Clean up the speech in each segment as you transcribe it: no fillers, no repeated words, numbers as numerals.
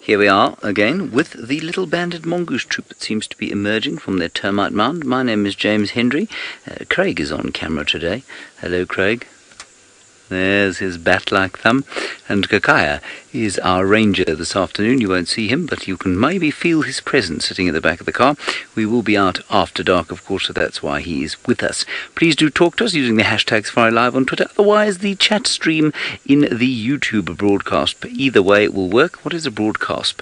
Here we are again with the little banded mongoose troop that seems to be emerging from their termite mound. My name is James Hendry. Craig is on camera today. Hello, Craig. There's his bat-like thumb. And Kakaya is our ranger this afternoon. You won't see him, but you can maybe feel his presence sitting at the back of the car. We will be out after dark, of course, so that's why he is with us. Please do talk to us using the hashtag #SafariLive on Twitter. Otherwise, the chat stream in the YouTube broadcast. Either way, it will work. What is a broadcast?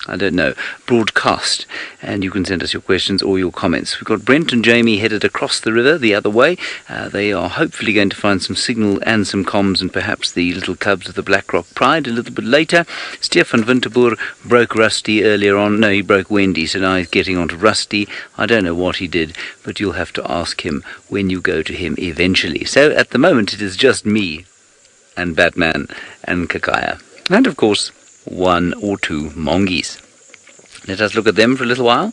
I don't know. Broadcast. And you can send us your questions or your comments. We've got Brent and Jamie headed across the river the other way. They are hopefully going to find some signal and some comms and perhaps the little cubs of the Blackrock Pride a little bit later. Stefan Winterboer broke Rusty earlier on. No, he broke Wendy, so now he's getting on to Rusty. I don't know what he did, but you'll have to ask him when you go to him eventually. So at the moment it is just me and Batman and Kakaya. And of course, one or two mongies. Let us look at them for a little while,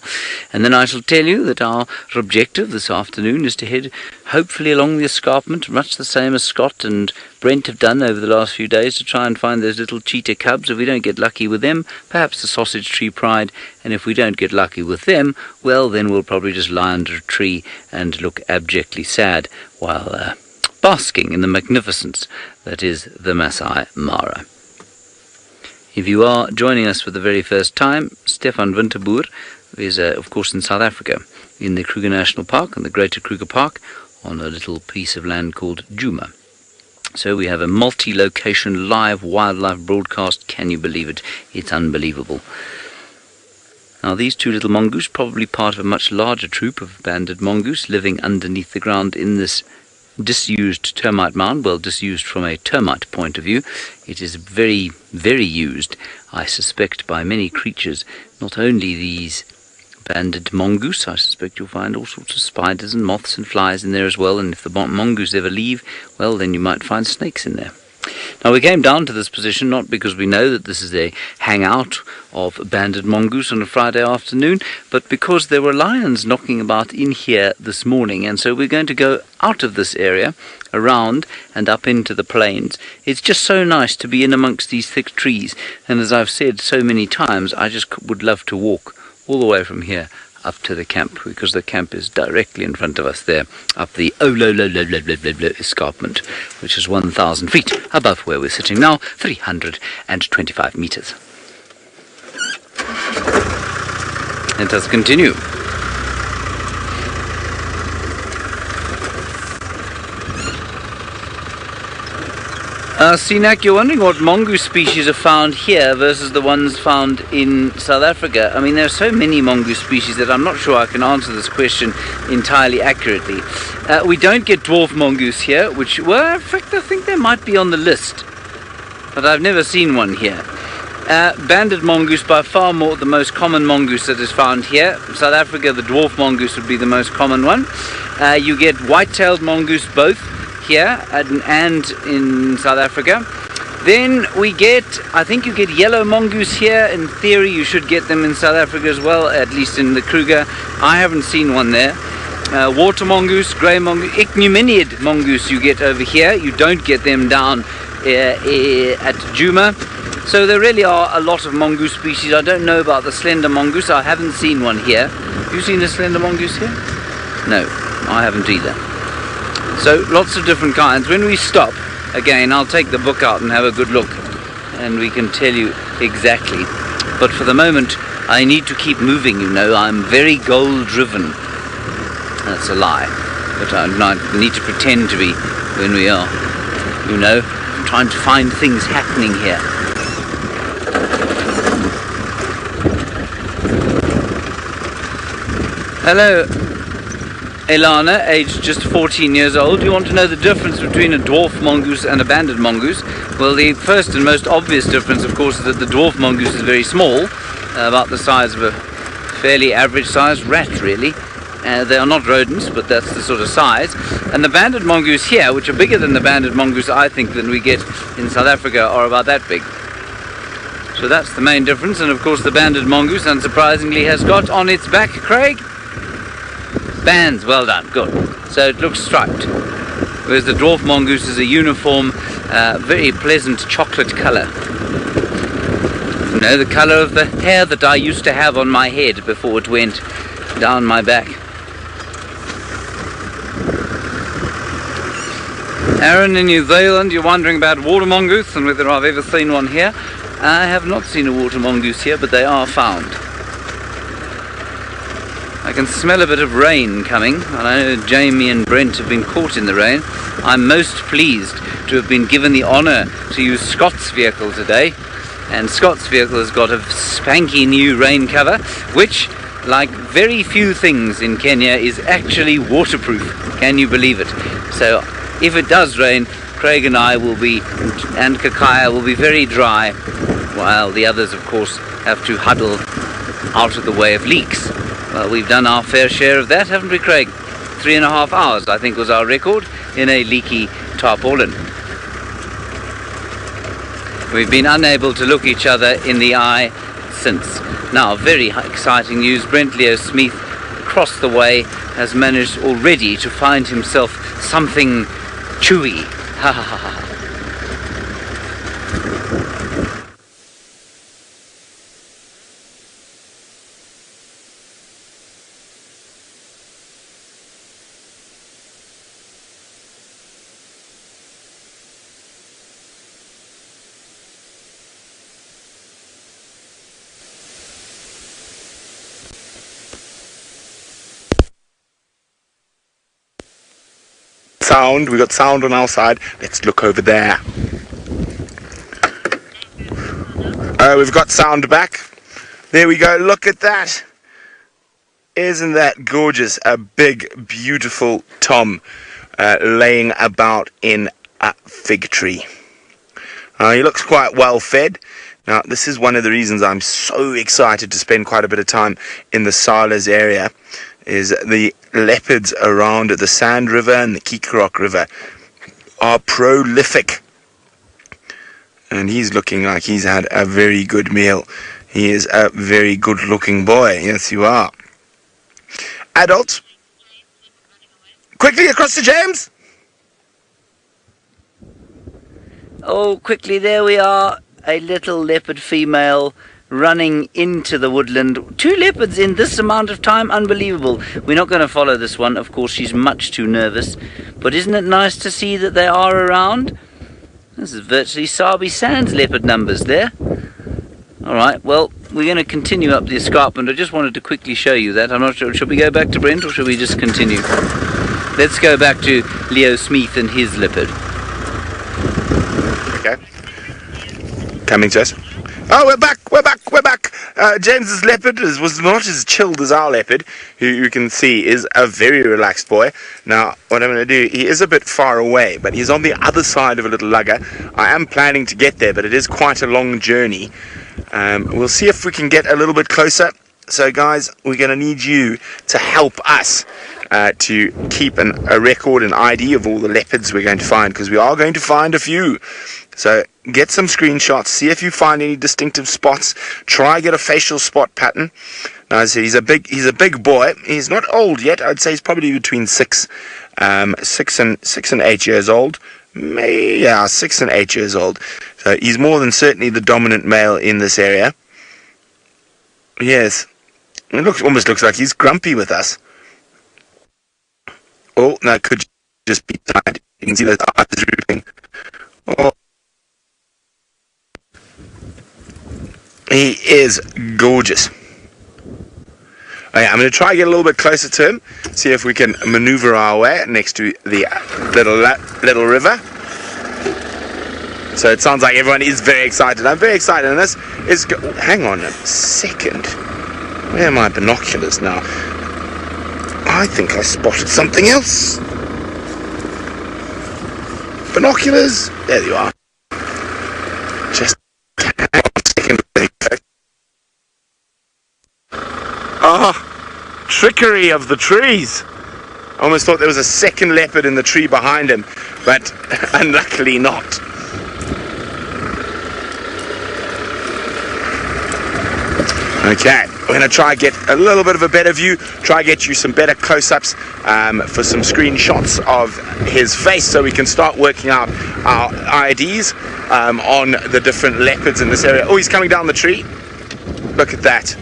and then I shall tell you that our objective this afternoon is to head hopefully along the escarpment, much the same as Scott and Brent have done over the last few days, to try and find those little cheetah cubs. If we don't get lucky with them, perhaps the sausage tree pride, and if we don't get lucky with them, well, then we'll probably just lie under a tree and look abjectly sad while basking in the magnificence that is the Masai Mara. If you are joining us for the very first time, Stefan Winterboer is, of course, in South Africa, in the Kruger National Park and the Greater Kruger Park, on a little piece of land called Djuma. So we have a multi-location live wildlife broadcast. Can you believe it? It's unbelievable. Now, these two little mongoose, probably part of a much larger troop of banded mongoose living underneath the ground in this disused termite mound. Well, disused from a termite point of view. It is very, very used, I suspect, by many creatures. Not only these banded mongoose, I suspect you'll find all sorts of spiders and moths and flies in there as well, and if the mongoose ever leave, well, then you might find snakes in there. Now, we came down to this position not because we know that this is a hangout of banded mongoose on a Friday afternoon, but because there were lions knocking about in here this morning, and so we're going to go out of this area, around and up into the plains. It's just so nice to be in amongst these thick trees, and as I've said so many times, I just would love to walk all the way from here up to the camp, because the camp is directly in front of us there, up the escarpment, which is 1,000 feet above where we're sitting now, 325 meters. Let us continue. Sinak, you're wondering what mongoose species are found here versus the ones found in South Africa. I mean, there are so many mongoose species that I'm not sure I can answer this question entirely accurately. We don't get dwarf mongoose here, which, well, in fact, I think they might be on the list, but I've never seen one here. Banded mongoose, by far more the most common mongoose that is found here. In South Africa, the dwarf mongoose would be the most common one. You get white-tailed mongoose both here and in South Africa. Then we get, I think you get yellow mongoose here. In theory you should get them in South Africa as well, at least in the Kruger. I haven't seen one there. Water mongoose, grey mongoose, ichneumoniid mongoose you get over here. You don't get them down at Djuma. So there really are a lot of mongoose species. I don't know about the slender mongoose. I haven't seen one here. Have you seen a slender mongoose here? No, I haven't either. So lots of different kinds. When we stop, again, I'll take the book out and have a good look, and we can tell you exactly. But for the moment, I need to keep moving, you know. I'm very goal-driven. That's a lie. But I need to pretend to be when we are, you know, trying to find things happening here. Hello, Elana, aged just 14 years old. You want to know the difference between a dwarf mongoose and a banded mongoose? Well, the first and most obvious difference, of course, is that the dwarf mongoose is very small, about the size of a fairly average-sized rat, really. They are not rodents, but that's the sort of size. And the banded mongoose here, which are bigger than the banded mongoose, I think, than we get in South Africa, are about that big. So that's the main difference. And of course, the banded mongoose, unsurprisingly, has got on its back, Craig, bands. Well done, good. So it looks striped, whereas the dwarf mongoose is a uniform, very pleasant chocolate colour. No, the colour of the hair that I used to have on my head before it went down my back. Aaron, in New Zealand, you're wondering about water mongoose and whether I've ever seen one here. I have not seen a water mongoose here, but they are found. I can smell a bit of rain coming, and I know Jamie and Brent have been caught in the rain. I'm most pleased to have been given the honour to use Scott's vehicle today, and Scott's vehicle has got a spanky new rain cover, which, like very few things in Kenya, is actually waterproof. Can you believe it? So if it does rain, Craig and I will be, and Kakaya will be very dry, while the others, of course, have to huddle out of the way of leaks. Well, we've done our fair share of that, haven't we, Craig? 3.5 hours, I think, was our record in a leaky tarpaulin. We've been unable to look each other in the eye since. Now, very exciting news. Brent Leo Smith, across the way, has managed already to find himself something chewy. Ha ha ha ha. Sound, we got sound on our side. Let's look over there. We've got sound back. There we go, look at that. Isn't that gorgeous? A big, beautiful tom laying about in a fig tree. He looks quite well fed. Now, this is one of the reasons I'm so excited to spend quite a bit of time in the Salas area, is the leopards around the Sand River and the Kikrok River are prolific. And he's looking like he's had a very good meal. He is a very good looking boy. Yes, you are. Adults, quickly across to James. Oh, quickly, there we are. A little leopard female running into the woodland. 2 leopards in this amount of time, unbelievable. We're not going to follow this one, of course, she's much too nervous, but isn't it nice to see that they are around? This is virtually Sabi Sands leopard numbers there. Alright, well, we're going to continue up the escarpment. I just wanted to quickly show you that. I'm not sure, should we go back to Brent or should we just continue? Let's go back to Leo Smith and his leopard. Okay. Coming to us. Oh, we're back. James's leopard was not as chilled as our leopard, who you can see is a very relaxed boy. Now, what I'm going to do, he is a bit far away, but he's on the other side of a little lugger. I am planning to get there, but it is quite a long journey. We'll see if we can get a little bit closer. So, guys, we're going to need you to help us to keep a record, an ID of all the leopards we're going to find, because we are going to find a few. So get some screenshots, see if you find any distinctive spots, try get a facial spot pattern. Now, as I said, he's a big boy. He's not old yet. I'd say he's probably between 6 and 8 years old. Yeah, 6 and 8 years old. So he's more than certainly the dominant male in this area. Yes, it almost looks like he's grumpy with us. Oh, that could just be tired. You can see those eyes drooping. Oh. He is gorgeous. Okay, I'm going to try and get a little bit closer to him, see if we can maneuver our way next to the little river. So it sounds like everyone is very excited. I'm very excited, and this is... Hang on a second. Where are my binoculars now? I think I spotted something else. Binoculars. There you are. Just hang on a second. Ah, trickery of the trees. I almost thought there was a second leopard in the tree behind him, but unluckily not. Okay. We're going to try get a little bit of a better view, try get you some better close-ups for some screenshots of his face so we can start working out our IDs on the different leopards in this area. Oh, he's coming down the tree. Look at that.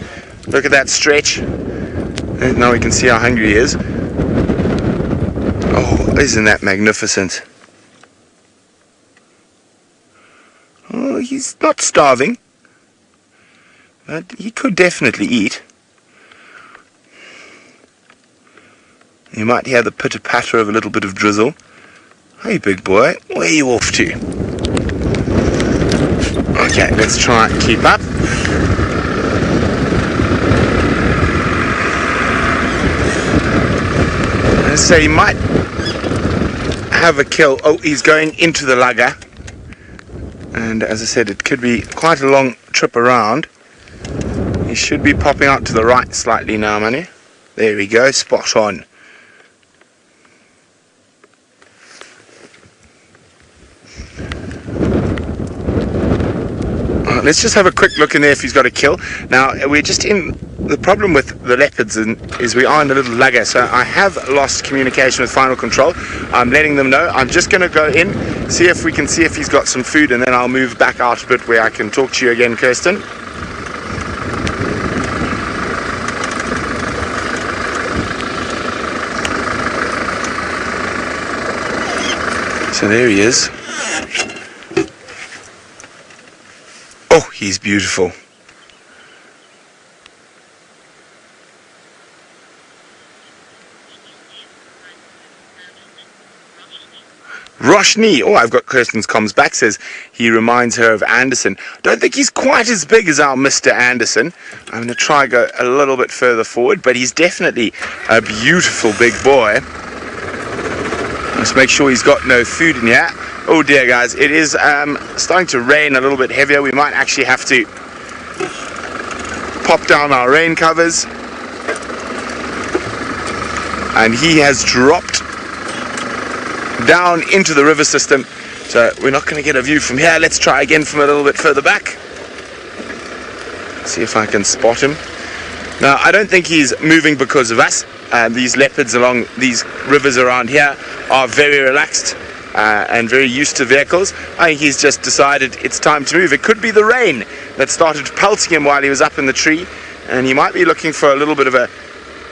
Look at that stretch. And now we can see how hungry he is. Oh, isn't that magnificent? Oh, he's not starving. But he could definitely eat. You might hear the pitter-patter of a little bit of drizzle. Hey, big boy, where are you off to? Okay, let's try and keep up. So he might have a kill. Oh, he's going into the lugger. And as I said, it could be quite a long trip around. He should be popping out to the right slightly now, Manu. There we go, spot on. Let's just have a quick look in there if he's got a kill. Now, we're just in... The problem with the leopards is we are in a little lugger, so I have lost communication with Final Control. I'm letting them know. I'm just going to go in, see if we can see if he's got some food, and then I'll move back out a bit where I can talk to you again, Kirsten. So there he is. Oh, he's beautiful. Roshni, oh, I've got Kirsten's comms back, says he reminds her of Anderson. Don't think he's quite as big as our Mr. Anderson. I'm going to try go a little bit further forward, but he's definitely a beautiful big boy. Let's make sure he's got no food in here. Oh dear, guys, it is starting to rain a little bit heavier. We might actually have to pop down our rain covers. And he has dropped down into the river system, so we're not going to get a view from here. Let's try again from a little bit further back. See if I can spot him. Now, I don't think he's moving because of us. These leopards along these rivers around here are very relaxed and very used to vehicles. I think he's just decided it's time to move. It could be the rain that started pelting him while he was up in the tree, and he might be looking for a little bit of a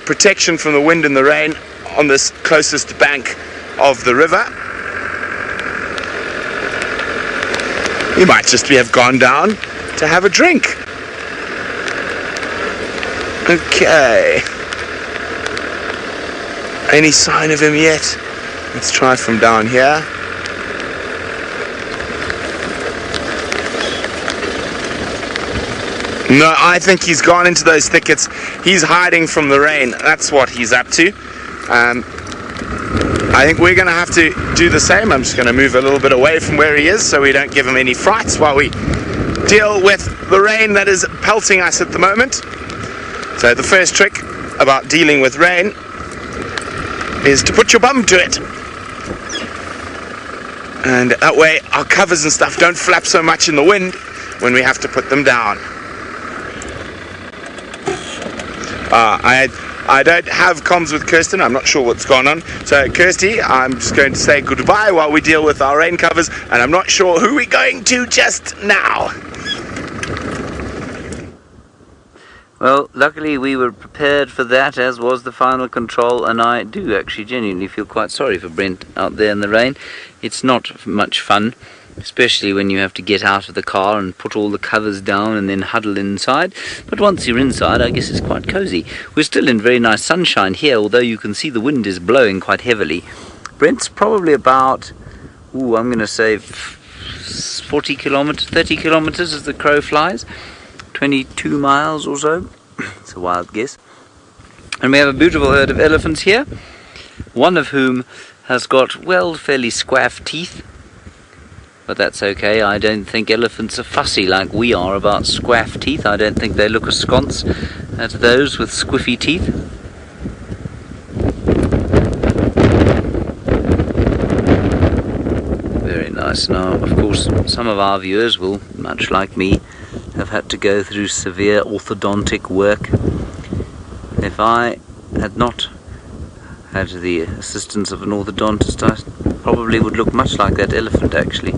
protection from the wind and the rain on this closest bank of the river. He might just have gone down to have a drink. Okay. Any sign of him yet? Let's try from down here. No, I think he's gone into those thickets. He's hiding from the rain. That's what he's up to. I think we're going to have to do the same. I'm just going to move a little bit away from where he is so we don't give him any frights while we deal with the rain that is pelting us at the moment. So the first trick about dealing with rain is to put your bum to it. And that way our covers and stuff don't flap so much in the wind when we have to put them down. I don't have comms with Kirsten. I'm not sure what's gone on. So, Kirsty, I'm just going to say goodbye while we deal with our rain covers, and I'm not sure who we're going to just now. Well, luckily we were prepared for that, as was the Final Control, and I do actually genuinely feel quite sorry for Brent out there in the rain. It's not much fun, especially when you have to get out of the car and put all the covers down and then huddle inside. But once you're inside, I guess it's quite cosy. We're still in very nice sunshine here, although you can see the wind is blowing quite heavily. Brent's probably about, I'm going to say 40 kilometers, 30 kilometers as the crow flies. 22 miles or so. It's a wild guess. And we have a beautiful herd of elephants here, one of whom has got, well, fairly squaff teeth. But that's okay. I don't think elephants are fussy like we are about squaff teeth. I don't think they look askance at those with squiffy teeth. Very nice. Now, of course, some of our viewers will, much like me, have had to go through severe orthodontic work. If I had not had the assistance of an orthodontist, I probably would look much like that elephant actually.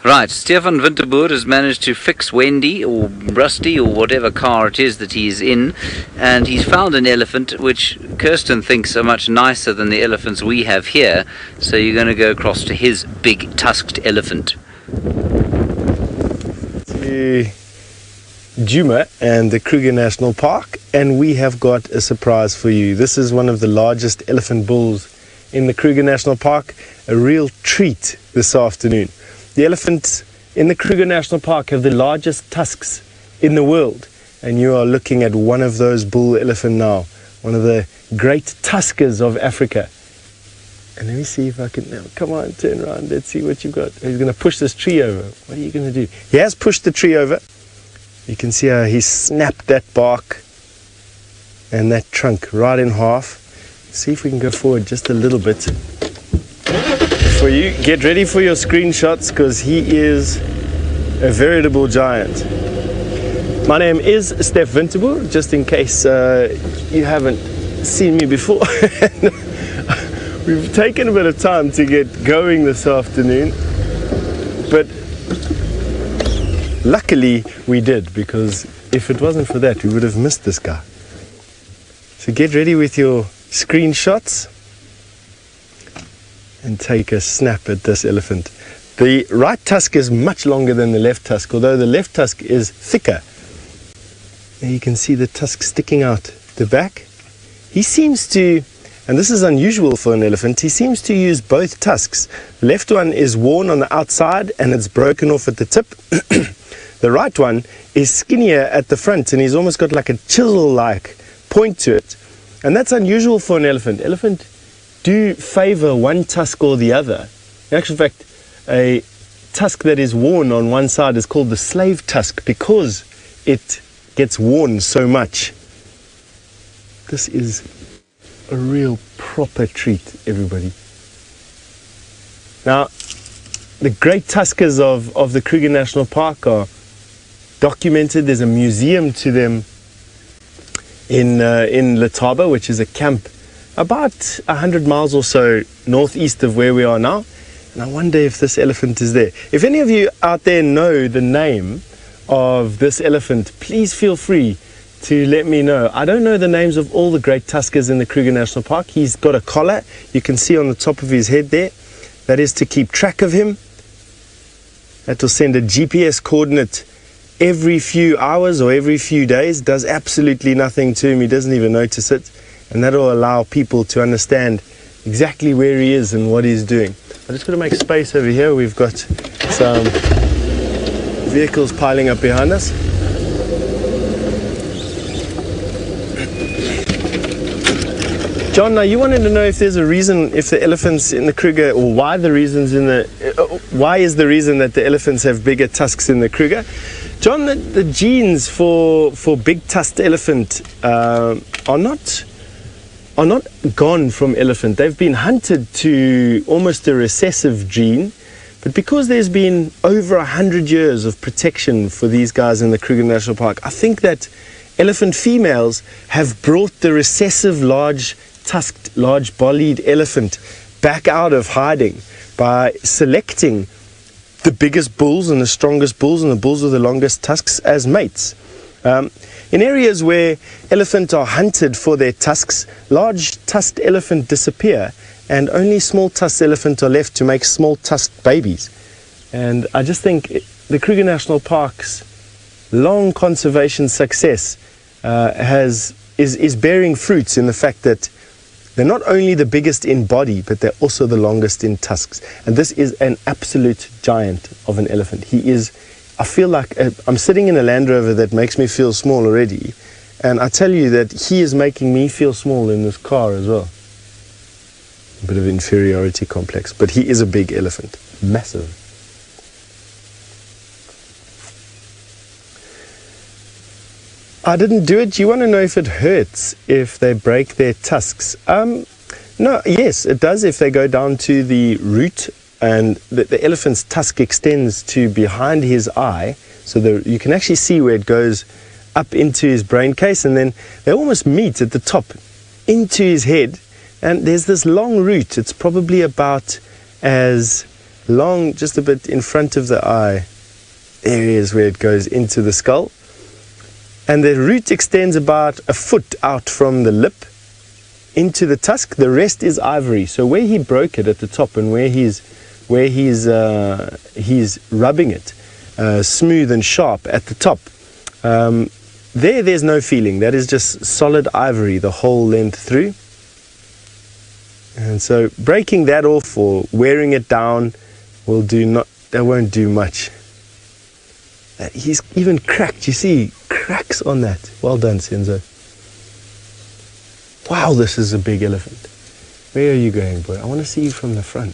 Right, Stefan Winterboer has managed to fix Wendy or Rusty or whatever car it is that he's in, and he's found an elephant which Kirsten thinks are much nicer than the elephants we have here, so you're going to go across to his big tusked elephant. To Djuma and the Kruger National Park, and we have got a surprise for you. This is one of the largest elephant bulls in the Kruger National Park, a real treat this afternoon. The elephants in the Kruger National Park have the largest tusks in the world, and you are looking at one of those bull elephant now, one of the great tuskers of Africa. And let me see if I can, now come on, turn around, let's see what you've got. He's going to push this tree over. What are you going to do? He has pushed the tree over. You can see how he snapped that bark and that trunk right in half. See if we can go forward just a little bit. For you, get ready for your screenshots because he is a veritable giant. My name is Stef Winterboer, just in case you haven't seen me before. We've taken a bit of time to get going this afternoon, but luckily we did, because if it wasn't for that we would have missed this guy. So get ready with your screenshots and take a snap at this elephant. The right tusk is much longer than the left tusk, although the left tusk is thicker. There you can see the tusk sticking out the back. He seems to, and this is unusual for an elephant, he seems to use both tusks. The left one is worn on the outside and it's broken off at the tip. The right one is skinnier at the front and he's almost got like a chisel-like point to it. And that's unusual for an elephant. Elephant do favor one tusk or the other. In actual fact, a tusk that is worn on one side is called the slave tusk because it gets worn so much. This is a real proper treat, everybody. Now, the great tuskers of the Kruger National Park are documented. There's a museum to them in Letaba, which is a camp about 100 miles or so northeast of where we are now. And I wonder if this elephant is there. If any of you out there know the name of this elephant, please feel free to let me know. I don't know the names of all the great tuskers in the Kruger National Park. He's got a collar you can see on the top of his head there. That is to keep track of him. That will send a GPS coordinate every few hours or every few days. Does absolutely nothing to him. He doesn't even notice it. And that will allow people to understand exactly where he is and what he's doing. I'm just going to make space over here. We've got some vehicles piling up behind us. John, now you wanted to know if there's a reason, if the elephants in the Kruger, or why is the reason that the elephants have bigger tusks in the Kruger? John, the genes for big tusked elephant are not gone from elephant. They've been hunted to almost a recessive gene, but because there's been over 100 years of protection for these guys in the Kruger National Park, I think that elephant females have brought the recessive large tusked, large bodied elephant back out of hiding by selecting the biggest bulls and the strongest bulls and the bulls with the longest tusks as mates. In areas where elephants are hunted for their tusks, large tusked elephant disappear and only small tusked elephant are left to make small tusked babies. And I just think the Kruger National Park's long conservation success is bearing fruits in the fact that they're not only the biggest in body, but they're also the longest in tusks. And this is an absolute giant of an elephant. He is, I feel like I'm sitting in a Land Rover that makes me feel small already. And I tell you that he is making me feel small in this car as well. A bit of inferiority complex, but he is a big elephant, massive. I didn't do it. You want to know if it hurts if they break their tusks? No, No, yes, it does if they go down to the root, and the elephant's tusk extends to behind his eye, so you can actually see where it goes up into his brain case, and then they almost meet at the top into his head, and there's this long root. It's probably about as long, just a bit in front of the eye. There is where it goes into the skull, and the root extends about a foot out from the lip into the tusk. The rest is ivory. So where he broke it at the top, and where he's rubbing it smooth and sharp at the top, there's no feeling. That is just solid ivory the whole length through. And so breaking that off or wearing it down that won't do much. He's even cracked. You see cracks on that. Well done, Senzo. Wow, this is a big elephant. Where are you going, boy? I want to see you from the front.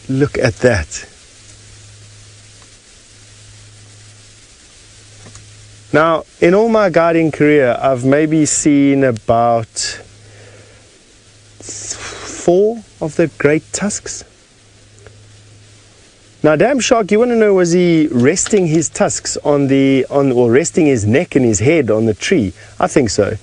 Look at that. Now, in all my guiding career, I've maybe seen about 4 of the great tusks. Now, Damn Shark, you want to know, was he resting his tusks or resting his neck and his head on the tree? I think so.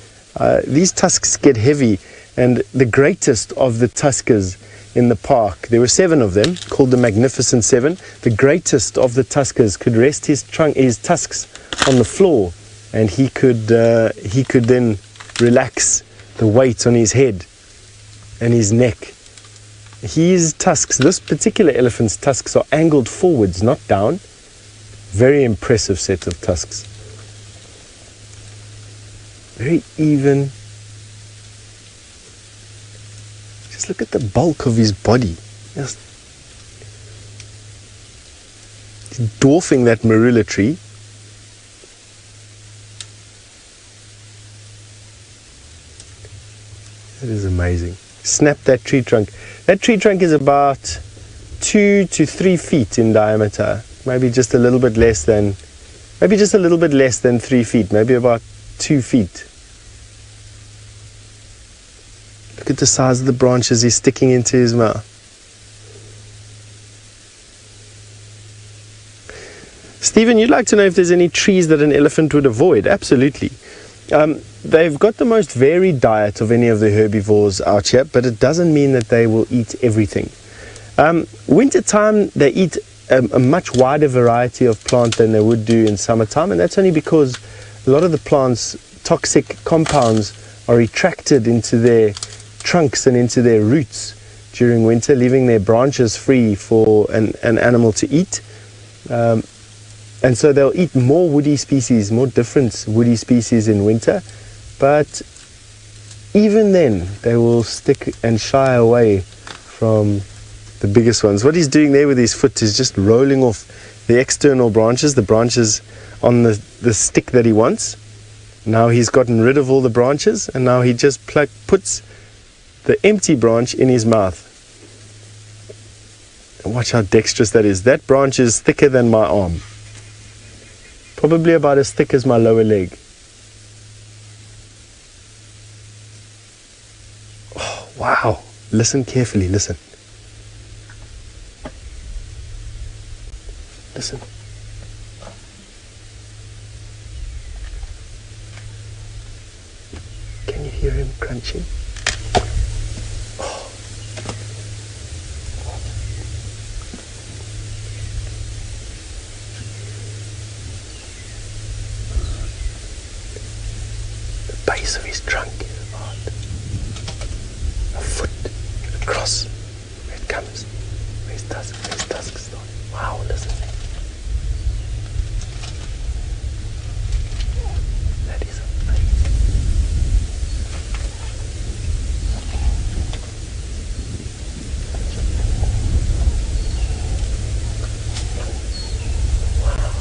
These tusks get heavy, and the greatest of the tuskers in the park, there were 7 of them, called the Magnificent 7. The greatest of the tuskers could rest his tusks on the floor, and he could then relax the weight on his head and his neck. His tusks, this particular elephant's tusks, are angled forwards, not down. Very impressive set of tusks. Very even. Just look at the bulk of his body. Just he's dwarfing that marula tree. That is amazing. Snap that tree trunk. That tree trunk is about 2 to 3 feet in diameter. Maybe just a little bit less than 3 feet. Maybe about 2 feet. Look at the size of the branches he's sticking into his mouth. Stephen, you'd like to know if there's any trees that an elephant would avoid? Absolutely. They've got the most varied diet of any of the herbivores out here, but it doesn't mean that they will eat everything. Wintertime, they eat a much wider variety of plant than they would do in summertime, and that's only because a lot of the plants' toxic compounds are retracted into their trunks and into their roots during winter, leaving their branches free for an animal to eat. And so they'll eat more woody species, more different woody species in winter, but even then they will stick and shy away from the biggest ones. What he's doing there with his foot is just rolling off the external branches, the branches on the stick that he wants. Now he's gotten rid of all the branches, and now he just puts the empty branch in his mouth. And watch how dexterous that is. That branch is thicker than my arm. Probably about as thick as my lower leg. Oh, wow. Listen carefully, listen. Listen. Can you hear him crunching? Oh. The base of his trunk is about a foot across. Where it comes. Where his tusks start. Wow, listen. That is amazing. Wow.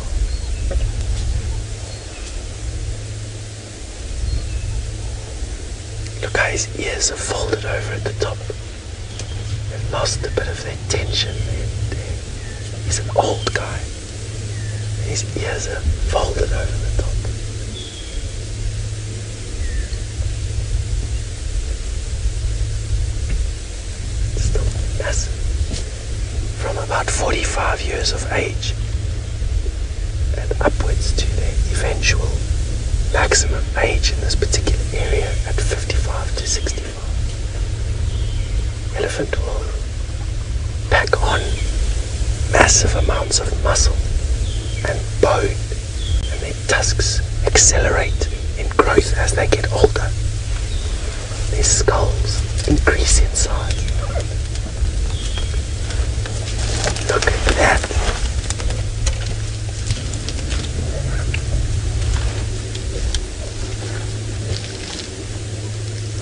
Look how his ears are folded over at the top. They've lost a bit of their tension. He's an old guy. His ears are folded over the top. 45 years of age and upwards to their eventual maximum age in this particular area at 55 to 65. Elephant will pack on massive amounts of muscle and bone, and their tusks accelerate in growth as they get older. Their skulls increase in size. Look at that.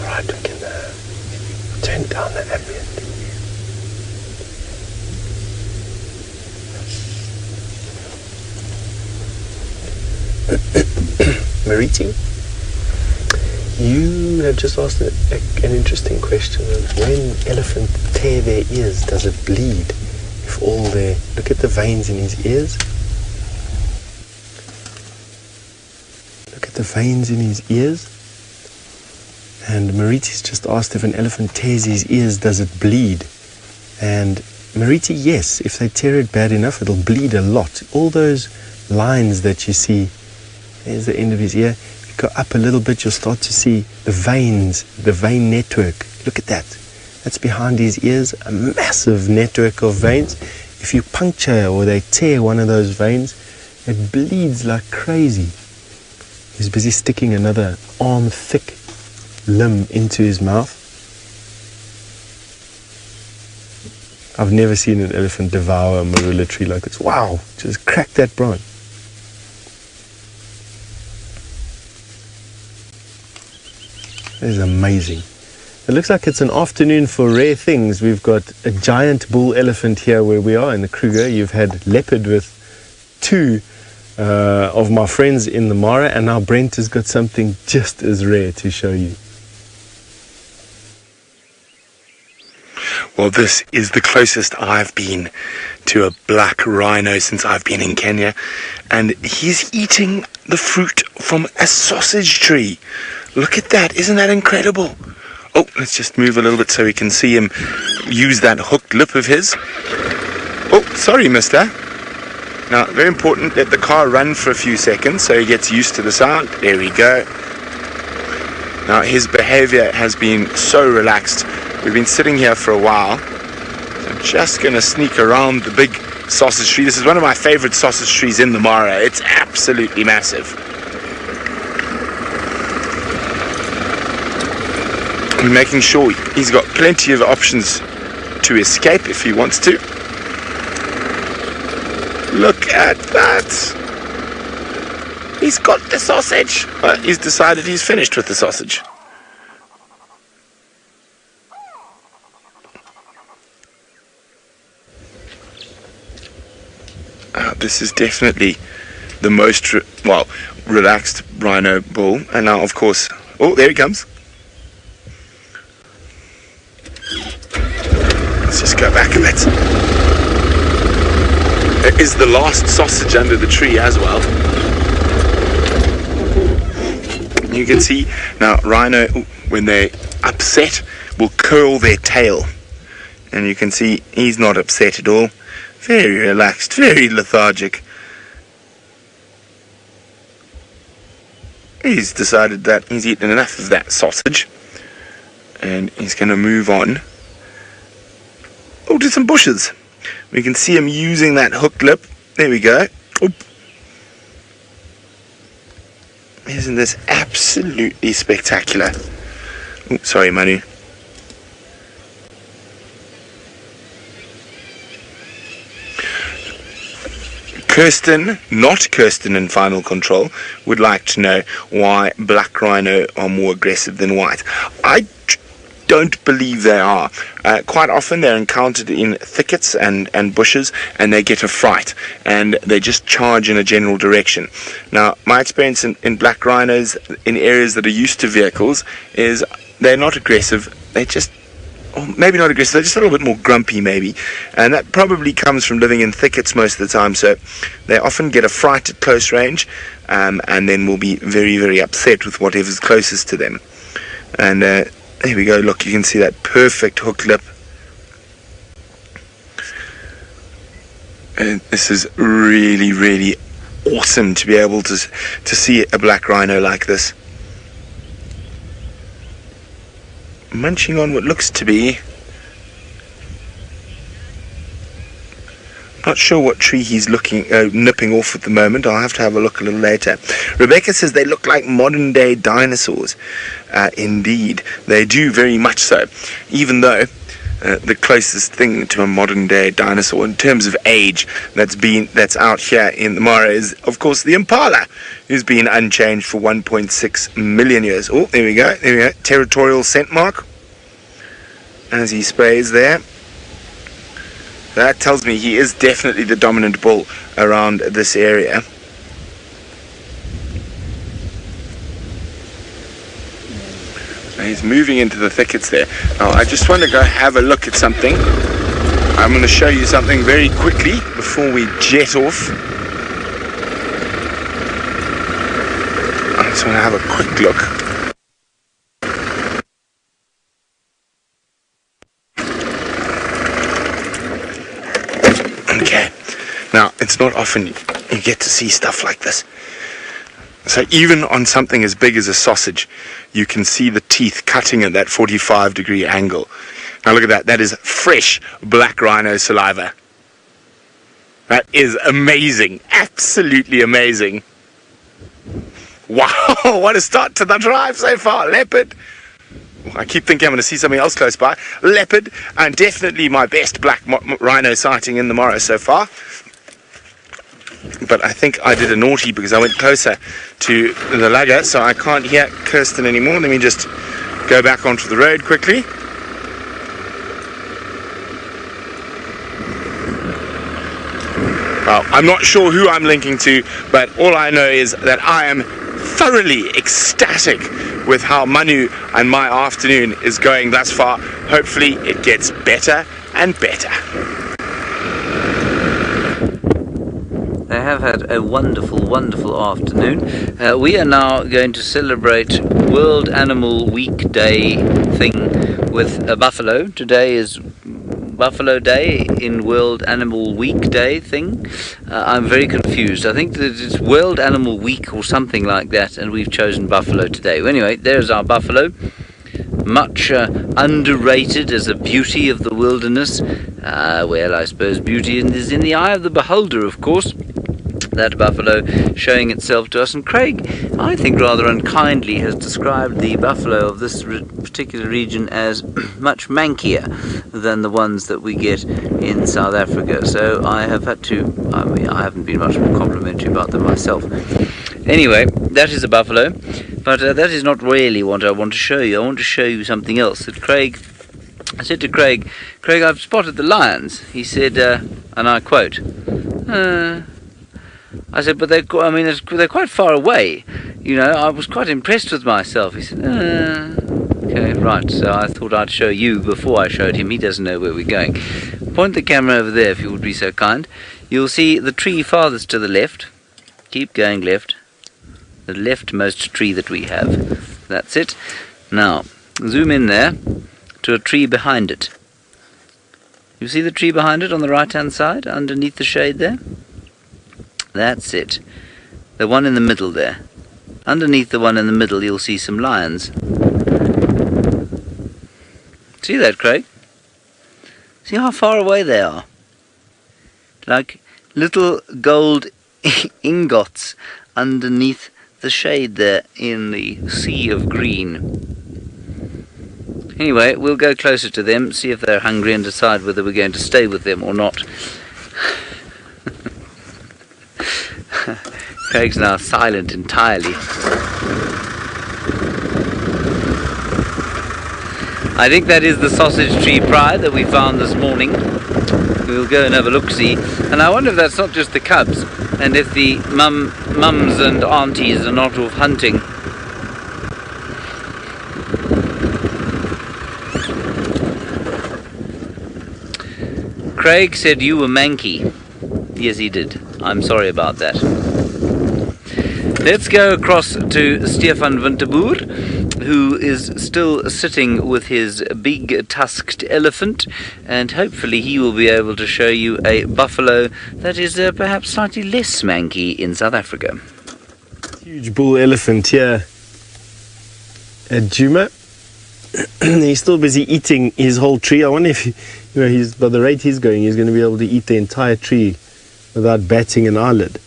Alright, we can turn down the ambient. Mariti, you have just asked an interesting question. When elephants tear their ears, does it bleed? If all their... Look at the veins in his ears. Look at the veins in his ears. And Mariti's just asked if an elephant tears his ears, does it bleed? And Mariti, yes, if they tear it bad enough, it'll bleed a lot. All those lines that you see, there's the end of his ear. If you go up a little bit, you'll start to see the veins, the vein network. Look at that. That's behind his ears, a massive network of veins. If you puncture or they tear one of those veins, it bleeds like crazy. He's busy sticking another arm-thick limb into his mouth. I've never seen an elephant devour a marula tree like this. Wow, just crack that branch. That is amazing. It looks like it's an afternoon for rare things. We've got a giant bull elephant here where we are in the Kruger. You've had leopard with two of my friends in the Mara, and now Brent has got something just as rare to show you. Well, this is the closest I've been to a black rhino since I've been in Kenya, and he's eating the fruit from a sausage tree. Look at that, isn't that incredible? Oh, let's just move a little bit so we can see him use that hooked lip of his. Oh, sorry, mister. Now, very important, let the car run for a few seconds so he gets used to the sound. There we go. Now, his behavior has been so relaxed. We've been sitting here for a while. So I'm just going to sneak around the big sausage tree. This is one of my favorite sausage trees in the Mara. It's absolutely massive. I'm making sure he's got plenty of options to escape if he wants to. Look at that. He's got the sausage. He's decided he's finished with the sausage. This is definitely the most relaxed rhino bull. And now, of course, oh, there he comes. Let's just go back a bit. There is the last sausage under the tree as well. You can see now rhino, when they're upset, will curl their tail. And you can see he's not upset at all. Very relaxed, very lethargic. He's decided that he's eaten enough of that sausage. And he's going to move on. Oh, to some bushes. We can see him using that hook lip. There we go. Oop. Isn't this absolutely spectacular? Oh, sorry, Manu. Kirsten, not Kirsten in Final Control, would like to know why black rhino are more aggressive than white. I don't believe they are. Quite often they're encountered in thickets and bushes, and they get a fright and they just charge in a general direction. Now, my experience in black rhinos in areas that are used to vehicles is they're not aggressive. They just, or maybe not aggressive, they're just a little bit more grumpy maybe, and that probably comes from living in thickets most of the time. So they often get a fright at close range, and then will be very, very upset with whatever's closest to them. And there we go, look, you can see that perfect hook lip. This is really, really awesome to be able to see a black rhino like this. Munching on what looks to be... Not sure what tree he's nipping off at the moment. I'll have to have a look a little later. Rebecca says they look like modern day dinosaurs. Indeed, they do very much so. Even though the closest thing to a modern day dinosaur in terms of age that's out here in the Mara is, of course, the impala, who's been unchanged for 1.6 million years. Oh, there we go. There we go. Territorial scent mark as he sprays there. That tells me he is definitely the dominant bull around this area. And he's moving into the thickets there. Now, I just want to go have a look at something. I'm going to show you something very quickly before we jet off. I just want to have a quick look. Okay, now it's not often you get to see stuff like this. So even on something as big as a sausage, you can see the teeth cutting at that 45-degree angle. Now look at that. That is fresh black rhino saliva. That is amazing. Absolutely amazing. Wow, what a start to the drive so far. Leopard. I keep thinking I'm going to see something else close by. Leopard, and definitely my best black rhino sighting in the Mara so far. But I think I did a naughty because I went closer to the lugger, so I can't hear Kirsten anymore. Let me just go back onto the road quickly. Well, I'm not sure who I'm linking to, but all I know is that I am thoroughly ecstatic with how Manu and my afternoon is going thus far. Hopefully it gets better and better. They have had a wonderful, wonderful afternoon. We are now going to celebrate World Animal Week Day thing with a buffalo. Today is Buffalo Day in World Animal Week Day thing. I'm very confused. I think that it's World Animal Week or something like that, and we've chosen buffalo today. Well, anyway, there's our buffalo. Much underrated as a beauty of the wilderness. Well, I suppose beauty is in the eye of the beholder, of course. That buffalo showing itself to us, and Craig, I think rather unkindly, has described the buffalo of this particular region as much mankier than the ones that we get in South Africa. So I have had to, I haven't been much more complimentary about them myself. Anyway, that is a buffalo, but that is not really what I want to show you. I want to show you something else. That I said to Craig, I've spotted the lions. He said, and I quote, I said, but they're quite far away. You know, I was quite impressed with myself. He said, okay, right. So I thought I'd show you before I showed him. He doesn't know where we're going. Point the camera over there, if you would be so kind. You'll see the tree farthest to the left. Keep going left. The leftmost tree that we have. That's it. Now, zoom in there to a tree behind it. You see the tree behind it on the right-hand side, underneath the shade there? That's it. The one in the middle there. Underneath the one in the middle you'll see some lions. See that, Craig? See how far away they are? Like little gold ingots underneath the shade there in the sea of green. Anyway, we'll go closer to them, see if they're hungry and decide whether we're going to stay with them or not. Craig's now silent entirely. I think that is the sausage tree pride that we found this morning. We'll go and have a look-see. And I wonder if that's not just the cubs, and if the mums and aunties are not off hunting. Craig said you were manky. Yes, he did. I'm sorry about that. Let's go across to Stefan Winterboer. who is still sitting with his big tusked elephant, and hopefully he will be able to show you a buffalo that is perhaps slightly less smanky in South Africa. Huge bull elephant here at Djuma. He's still busy eating his whole tree. I wonder if, he's, by the rate he's going, he's going to be able to eat the entire tree without batting an eyelid.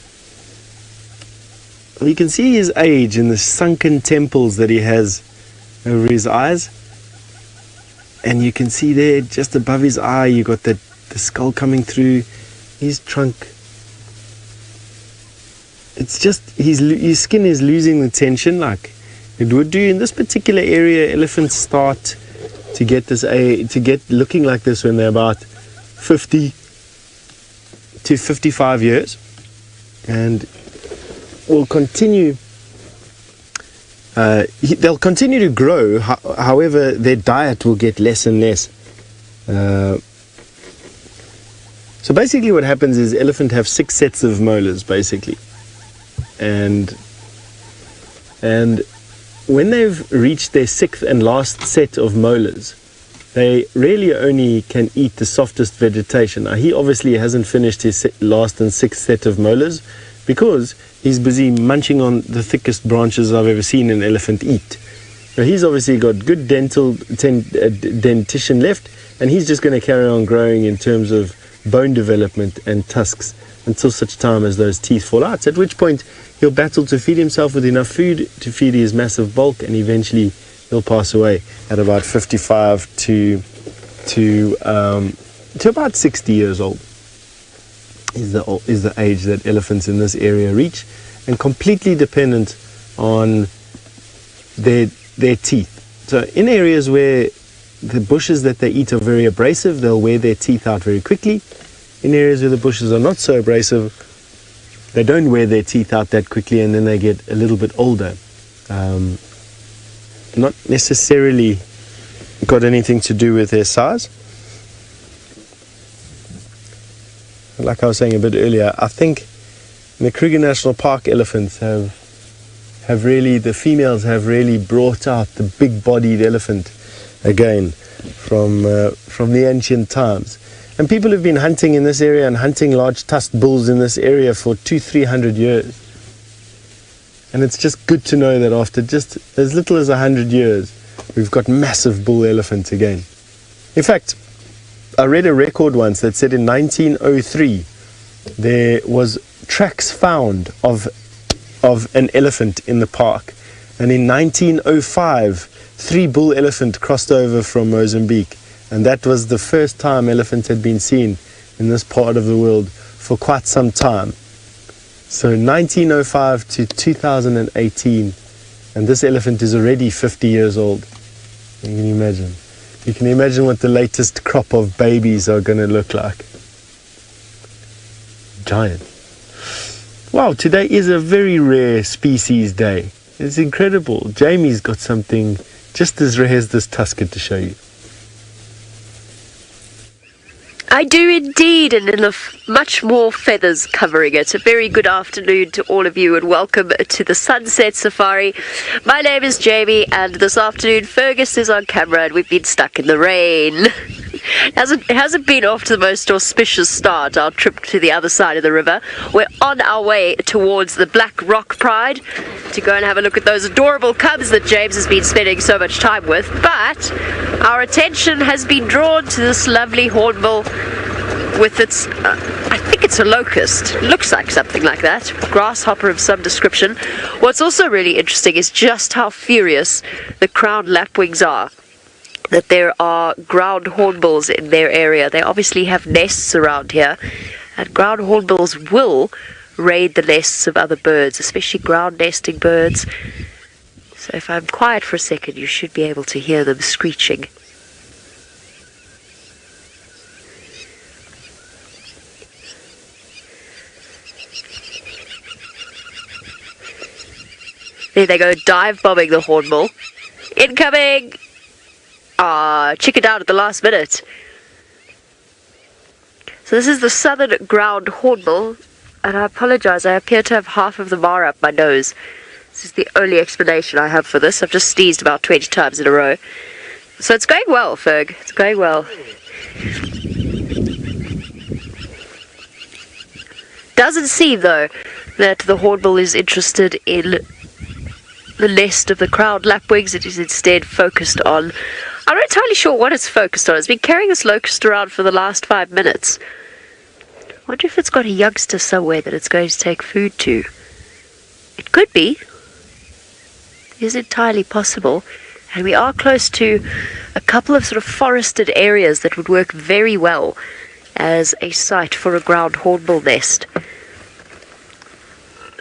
You can see his age in the sunken temples that he has over his eyes. And you can see there, just above his eye, you got the skull coming through his trunk. It's just, his skin is losing the tension like it would do. In this particular area, elephants start to get looking like this when they're about 50 to 55 years, and will continue. They'll continue to grow. However, their diet will get less and less. So basically, what happens is elephants have 6 sets of molars, basically, and when they've reached their 6th and last set of molars, they really only can eat the softest vegetation. Now, he obviously hasn't finished his last and 6th set of molars because he's busy munching on the thickest branches I've ever seen an elephant eat. Now, he's obviously got good dentition left, and he's just going to carry on growing in terms of bone development and tusks until such time as those teeth fall out, at which point he'll battle to feed himself with enough food to feed his massive bulk, and eventually he'll pass away at about 55 to about 60 years old is the age that elephants in this area reach, and completely dependent on their teeth. So in areas where the bushes that they eat are very abrasive, they'll wear their teeth out very quickly. In areas where the bushes are not so abrasive, they don't wear their teeth out that quickly, and then they get a little bit older. Not necessarily got anything to do with their size. Like I was saying a bit earlier, I think the Kruger National Park elephants have really, the females have really brought out the big-bodied elephant again from the ancient times. And people have been hunting in this area and hunting large tusked bulls in this area for 200-300 years. And it's just good to know that after just as little as 100 years, we've got massive bull elephants again. In fact, I read a record once that said in 1903, there was tracks found of an elephant in the park. And in 1905, 3 bull elephants crossed over from Mozambique. And that was the first time elephants had been seen in this part of the world for quite some time. So 1905 to 2018, and this elephant is already 50 years old. You can imagine. You can imagine what the latest crop of babies are going to look like. Giant. Wow, today is a very rare species day. It's incredible. Jamie's got something just as rare as this tusker to show you. I do indeed, and much more feathers covering it. A very good afternoon to all of you, and welcome to the Sunset Safari. My name is Jamie, and this afternoon Fergus is on camera, and we've been stuck in the rain. It hasn't been off to the most auspicious start, our trip to the other side of the river. We're on our way towards the Black Rock Pride to go and have a look at those adorable cubs that James has been spending so much time with. But our attention has been drawn to this lovely hornbill with its, I think it's a locust, looks like something like that, grasshopper of some description. What's also really interesting is just how furious the crowned lapwings are. That there are ground hornbills in their area. They obviously have nests around here, and ground hornbills will raid the nests of other birds, especially ground nesting birds. So if I'm quiet for a second, you should be able to hear them screeching. There they go, dive bombing the hornbill. Incoming! Chickened out at the last minute. So this is the southern ground hornbill, and I apologize, I appear to have half of the bar up my nose. This is the only explanation I have for this. I've just sneezed about 20 times in a row. So it's going well, Ferg. It's going well. Doesn't seem, though, that the Hornbill is interested in the nest of the crowned lapwings. It is instead focused on... I'm not entirely sure what it's focused on. It's been carrying this locust around for the last 5 minutes. I wonder if it's got a youngster somewhere that it's going to take food to. It could be. It is entirely possible. And we are close to a couple of sort of forested areas that would work very well as a site for a ground hornbill nest.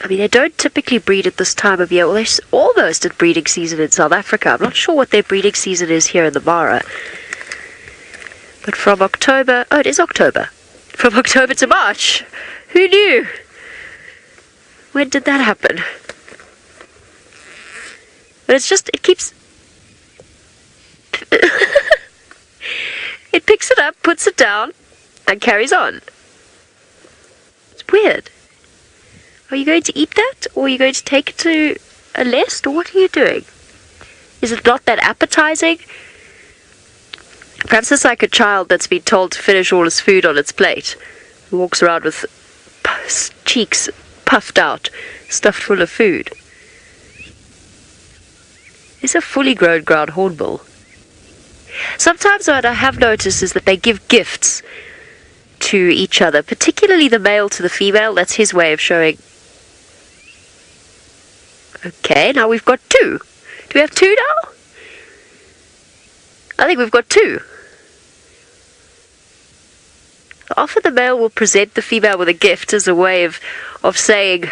I mean, they don't typically breed at this time of year. Well, they're almost at breeding season in South Africa. I'm not sure what their breeding season is here in the Mara. But from October... Oh, it is October. From October to March. Who knew? When did that happen? But it's just... It keeps... It picks it up, puts it down, and carries on. It's weird. Are you going to eat that? Or are you going to take it to a nest? Or what are you doing? Is it not that appetizing? Perhaps it's like a child that's been told to finish all his food on its plate. Who walks around with cheeks puffed out, stuffed full of food. It's a fully grown ground hornbill. Sometimes what I have noticed is that they give gifts to each other, particularly the male to the female. That's his way of showing. Okay, now we've got 2. Do we have 2 now? I think we've got 2. Often the male will present the female with a gift as a way of saying,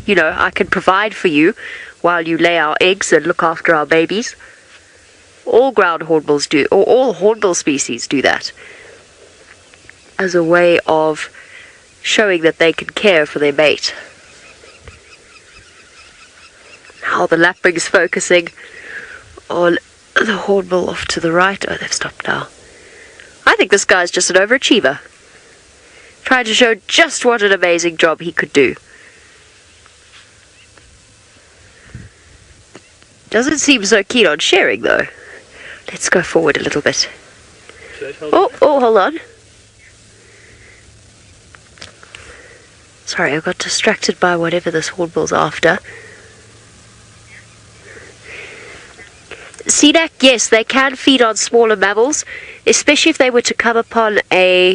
you know, I can provide for you while you lay our eggs and look after our babies. All ground hornbills do, or all hornbill species do that, as a way of showing that they can care for their mate. Now the lapwing's focusing on the hornbill off to the right. Oh, they've stopped now. I think this guy's just an overachiever, trying to show just what an amazing job he could do. Doesn't seem so keen on sharing, though. Let's go forward a little bit. Oh, hold on. Sorry, I got distracted by whatever this hornbill's after. Cenac, yes, they can feed on smaller mammals, especially if they were to come upon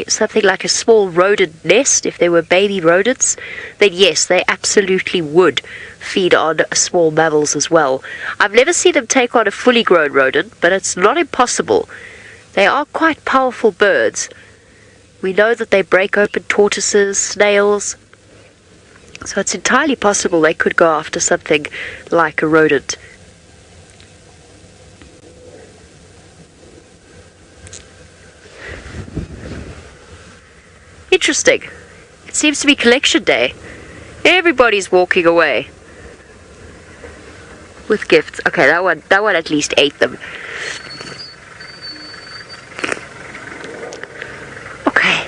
something like a small rodent nest. If they were baby rodents, then yes, they absolutely would feed on small mammals as well. I've never seen them take on a fully grown rodent, but it's not impossible. They are quite powerful birds. We know that they break open tortoises, snails, so it's entirely possible they could go after something like a rodent. Interesting. It seems to be collection day. Everybody's walking away with gifts. Okay, that one at least ate them. Okay.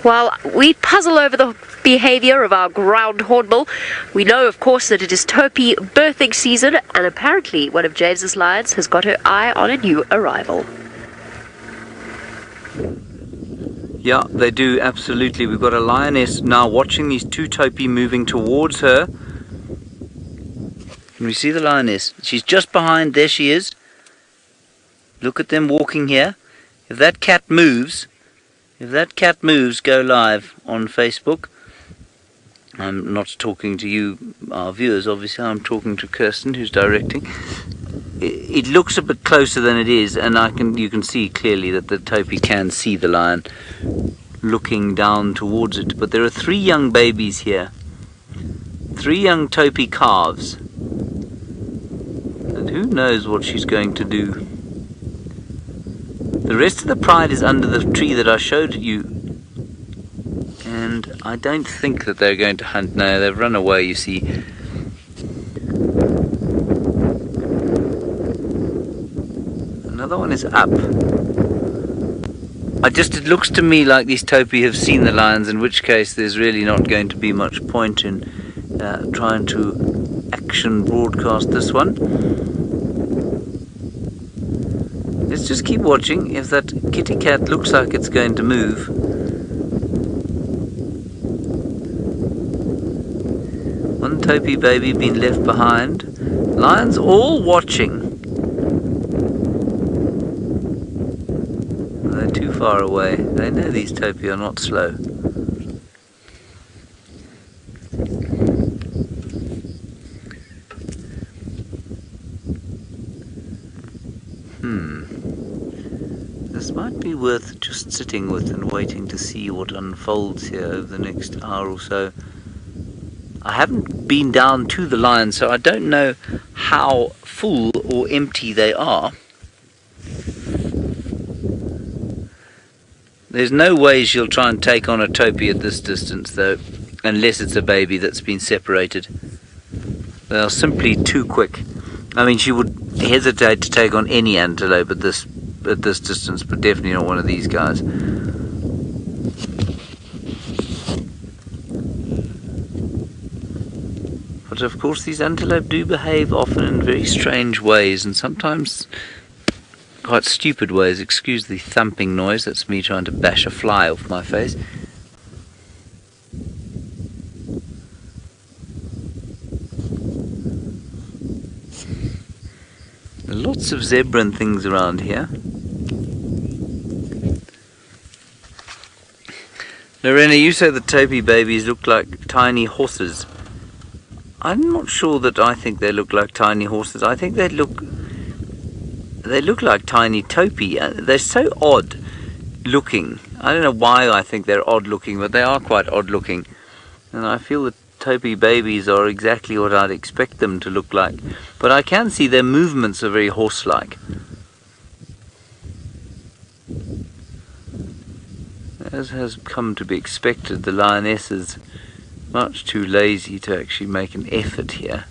While we puzzle over the behavior of our ground hornbill, we know, of course, that it is Topi birthing season, and apparently one of James's lions has got her eye on a new arrival. Yeah, they do, absolutely. We've got a lioness now watching these 2 Topi moving towards her. Can we see the lioness? She's just behind. There she is. Look at them walking here. If that cat moves, go live on Facebook. I'm not talking to you, our viewers, obviously. I'm talking to Kirsten, who's directing. It looks a bit closer than it is, and you can see clearly that the Topi can see the lion looking down towards it. But there are 3 young babies here, 3 young Topi calves, and who knows what she's going to do. The rest of the pride is under the tree that I showed you, and I don't think that they're going to hunt. No, they've run away, you see. Another one is up. It looks to me like these Topi have seen the lions, in which case there's really not going to be much point in trying to action broadcast, this one. Let's just keep watching. If that kitty cat looks like it's going to move, one Topi baby being left behind. Lions all watching. They're too far away. They know these Topi are not slow. This might be worth just sitting with and waiting to see what unfolds here over the next hour or so. I haven't been down to the lions, so I don't know how full or empty they are. There's no way she'll try and take on a Topi at this distance, though, unless it's a baby that's been separated. They are simply too quick. I mean, she would hesitate to take on any antelope at this distance, but definitely not one of these guys. But of course these antelope do behave often in very strange ways, and sometimes quite stupid ways. Excuse the thumping noise, that's me trying to bash a fly off my face. There are lots of zebra and things around here. Lorena, you say the Topi babies look like tiny horses. I'm not sure that I think they look like tiny horses. I think they look like tiny Topi. They're so odd looking. I don't know why I think they're odd looking, but they are quite odd looking. And I feel that Topi babies are exactly what I'd expect them to look like. But I can see their movements are very horse-like. As has come to be expected, the lioness is much too lazy to actually make an effort here.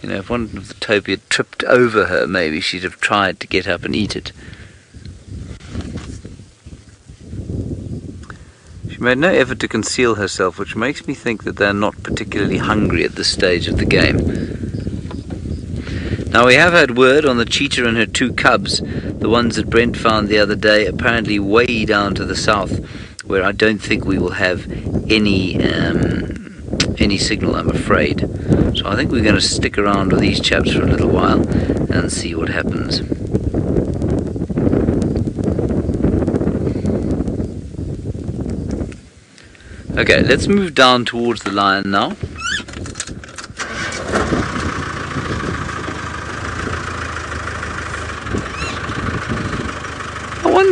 You know, if one of the Topi had tripped over her, maybe she'd have tried to get up and eat it. She made no effort to conceal herself, which makes me think that they're not particularly hungry at this stage of the game. Now, we have had word on the cheetah and her two cubs, the ones that Brent found the other day, apparently way down to the south, where I don't think we will have any signal, I'm afraid. So I think we're going to stick around with these chaps for a little while and see what happens. Okay, let's move down towards the lion now.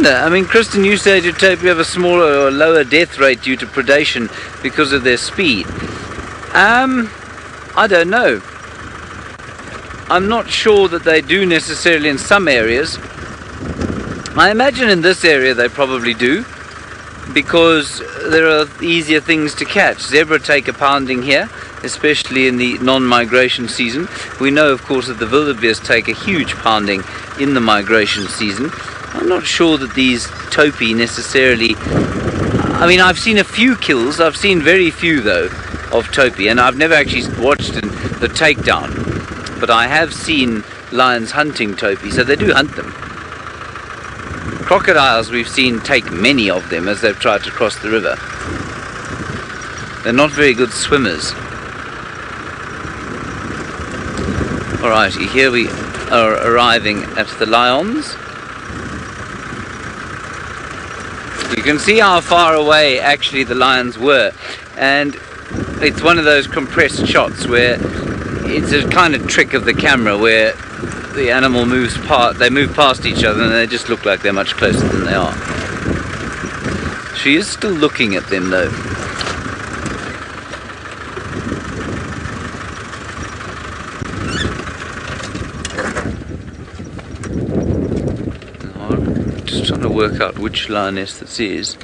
I mean, Kristen, you said your Topi have a smaller or lower death rate due to predation because of their speed. I don't know. I'm not sure that they do necessarily in some areas. I imagine in this area they probably do, because there are easier things to catch. Zebra take a pounding here, especially in the non-migration season. We know, of course, that the wildebeest take a huge pounding in the migration season. I'm not sure that these Topi necessarily... I mean, I've seen a few kills. I've seen very few, though, of Topi, and I've never actually watched the takedown. But I have seen lions hunting Topi, so they do hunt them. Crocodiles we've seen take many of them as they've tried to cross the river. They're not very good swimmers. Alrighty, here we are arriving at the lions. You can see how far away actually the lions were, and it's one of those compressed shots where it's a kind of trick of the camera where the animal moves past, they move past each other and they just look like they're much closer than they are. She is still looking at them though. Just trying to work out which lioness this is,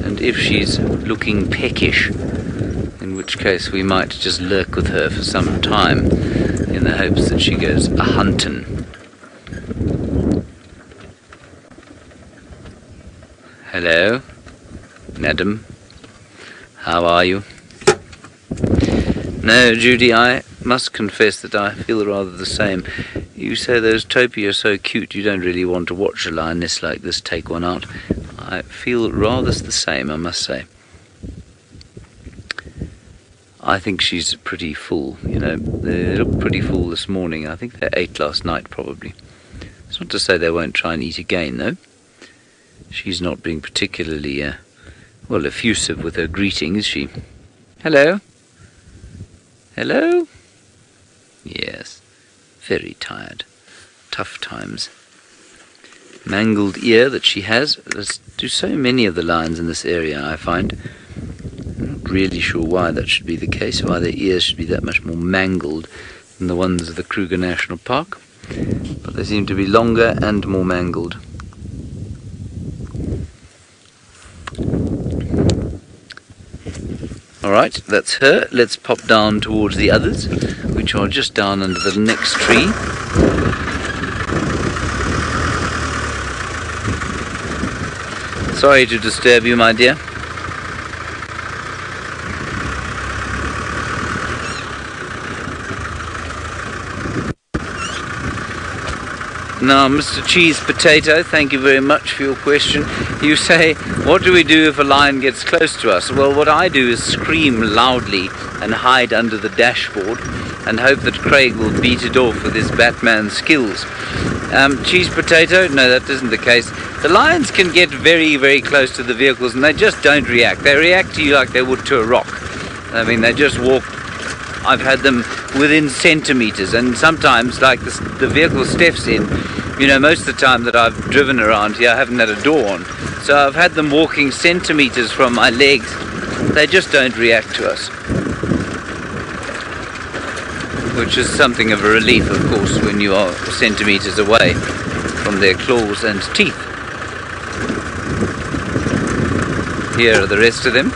and if she's looking peckish, in which case we might just lurk with her for some time in the hopes that she goes a-huntin'. Hello, madam. How are you? No, Judy, I must confess that I feel rather the same. You say those Topi are so cute, you don't really want to watch a lioness like this take one out. I feel rather the same, I must say. I think she's pretty full, you know. They look pretty full this morning. I think they ate last night, probably. It's not to say they won't try and eat again, though. She's not being particularly, effusive with her greeting, is she? Hello? Hello? Yes. Very tired. Tough times. Mangled ear that she has. There's do so many of the lions in this area, I find. I'm not really sure why that should be the case, why their ears should be that much more mangled than the ones of the Kruger National Park. But they seem to be longer and more mangled. Alright, that's her. Let's pop down towards the others, which are just down under the next tree. Sorry to disturb you, my dear. Now, Mr. Cheese Potato, thank you very much for your question. You say, what do we do if a lion gets close to us? Well, what I do is scream loudly and hide under the dashboard and hope that Craig will beat it off with his Batman skills. Cheese Potato, no, that isn't the case. The lions can get very, very close to the vehicles and they just don't react. They react to you like they would to a rock. I mean, they just walk. I've had them within centimetres, and sometimes, like the vehicle Steph's in, you know, most of the time that I've driven around here I haven't had a door on, so I've had them walking centimetres from my legs. They just don't react to us, which is something of a relief, of course, when you are centimetres away from their claws and teeth. Here are the rest of them.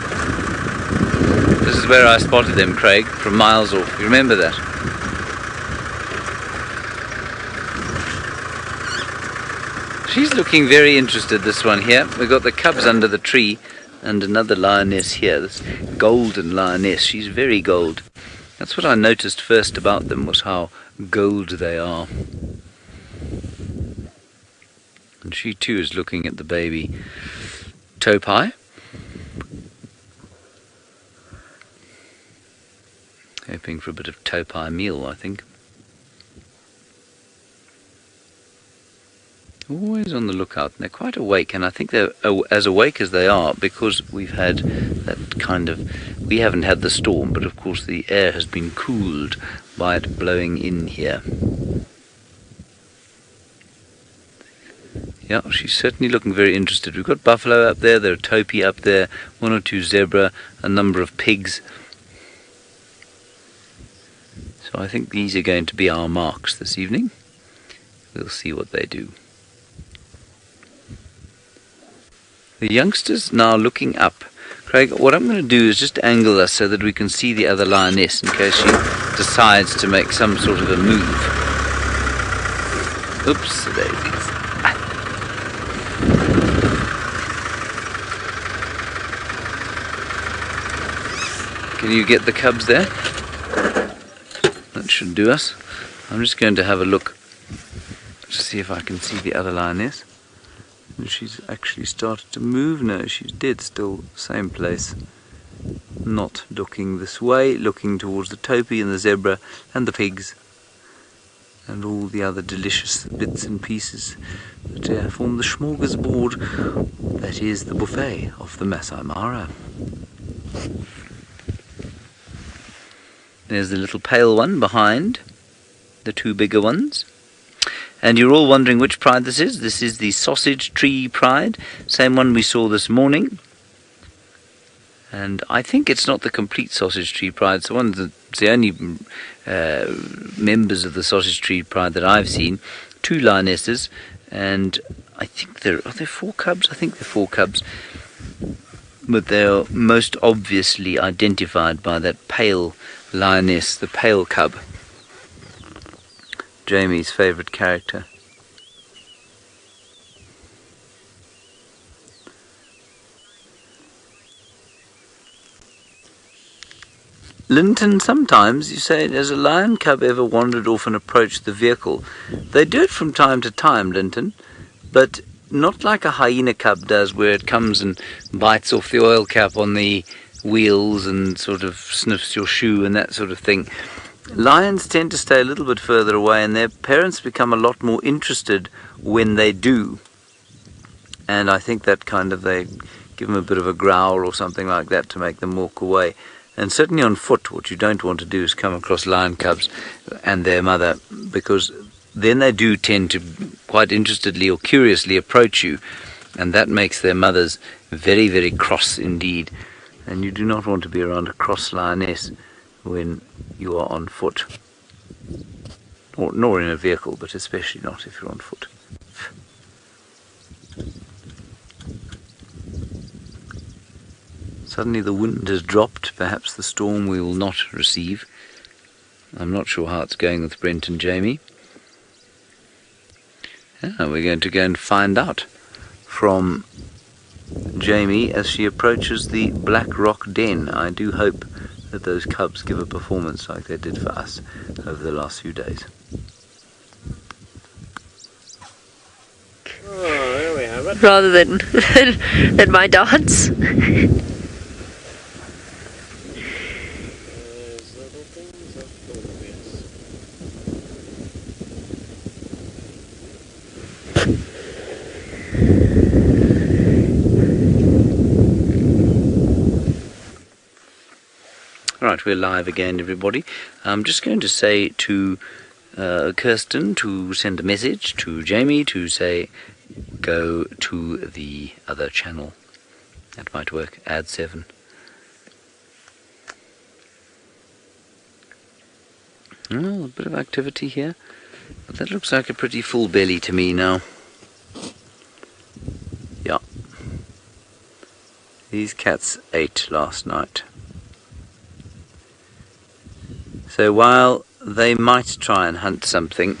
This is where I spotted them, Craig, from miles off. You remember that? She's looking very interested, this one here. We've got the cubs under the tree and another lioness here, this golden lioness. She's very gold. That's what I noticed first about them, was how gold they are. And she too is looking at the baby Topi. Hoping for a bit of Topi meal, I think. Always on the lookout, and they're quite awake, and I think they're as awake as they are because we've had that kind of, we haven't had the storm, but of course the air has been cooled by it blowing in here. Yeah, she's certainly looking very interested. We've got buffalo up there, there are Topi up there, one or two zebra, a number of pigs. So I think these are going to be our marks this evening. We'll see what they do. The youngsters now looking up. Craig, what I'm going to do is just angle us so that we can see the other lioness in case she decides to make some sort of a move. Oops, daisies. Can you get the cubs there? That should do us. I'm just going to have a look to see if I can see the other lioness. She's actually started to move. No, she's dead still, same place. Not looking this way, looking towards the Topi and the zebra and the pigs and all the other delicious bits and pieces that form the smorgasbord that is the buffet of the Masai Mara. There's the little pale one behind the two bigger ones. And you're all wondering which pride this is. This is the sausage tree pride, same one we saw this morning. And I think it's not the complete sausage tree pride. It's the only members of the sausage tree pride that I've seen. Two lionesses, and I think are there 4 cubs? I think they're 4 cubs. But they're most obviously identified by that pale lioness, the pale cub. Jamie's favourite character. Linton, sometimes, you say, has a lion cub ever wandered off and approached the vehicle? They do it from time to time, Linton, but not like a hyena cub does, where it comes and bites off the oil cap on the wheels and sort of sniffs your shoe and that sort of thing. Lions tend to stay a little bit further away, and their parents become a lot more interested when they do. And I think that kind of, they give them a bit of a growl or something like that to make them walk away. And certainly on foot, what you don't want to do is come across lion cubs and their mother, because then they do tend to quite interestedly or curiously approach you, and that makes their mothers very, very cross indeed. And you do not want to be around a cross lioness when you are on foot, nor in a vehicle, but especially not if you're on foot. Suddenly the wind has dropped, perhaps the storm we will not receive. I'm not sure how it's going with Brent and Jamie. We're going to go and find out from Jamie as she approaches the Black Rock Den. I do hope that those cubs give a performance like they did for us over the last few days. Oh, there we have it. Rather than my dance. There's little things of Right, we're live again, everybody. I'm just going to say to Kirsten to send a message to Jamie to say go to the other channel. That might work. Add 7. Oh, a bit of activity here. But that looks like a pretty full belly to me now. Yeah. These cats ate last night. So while they might try and hunt something,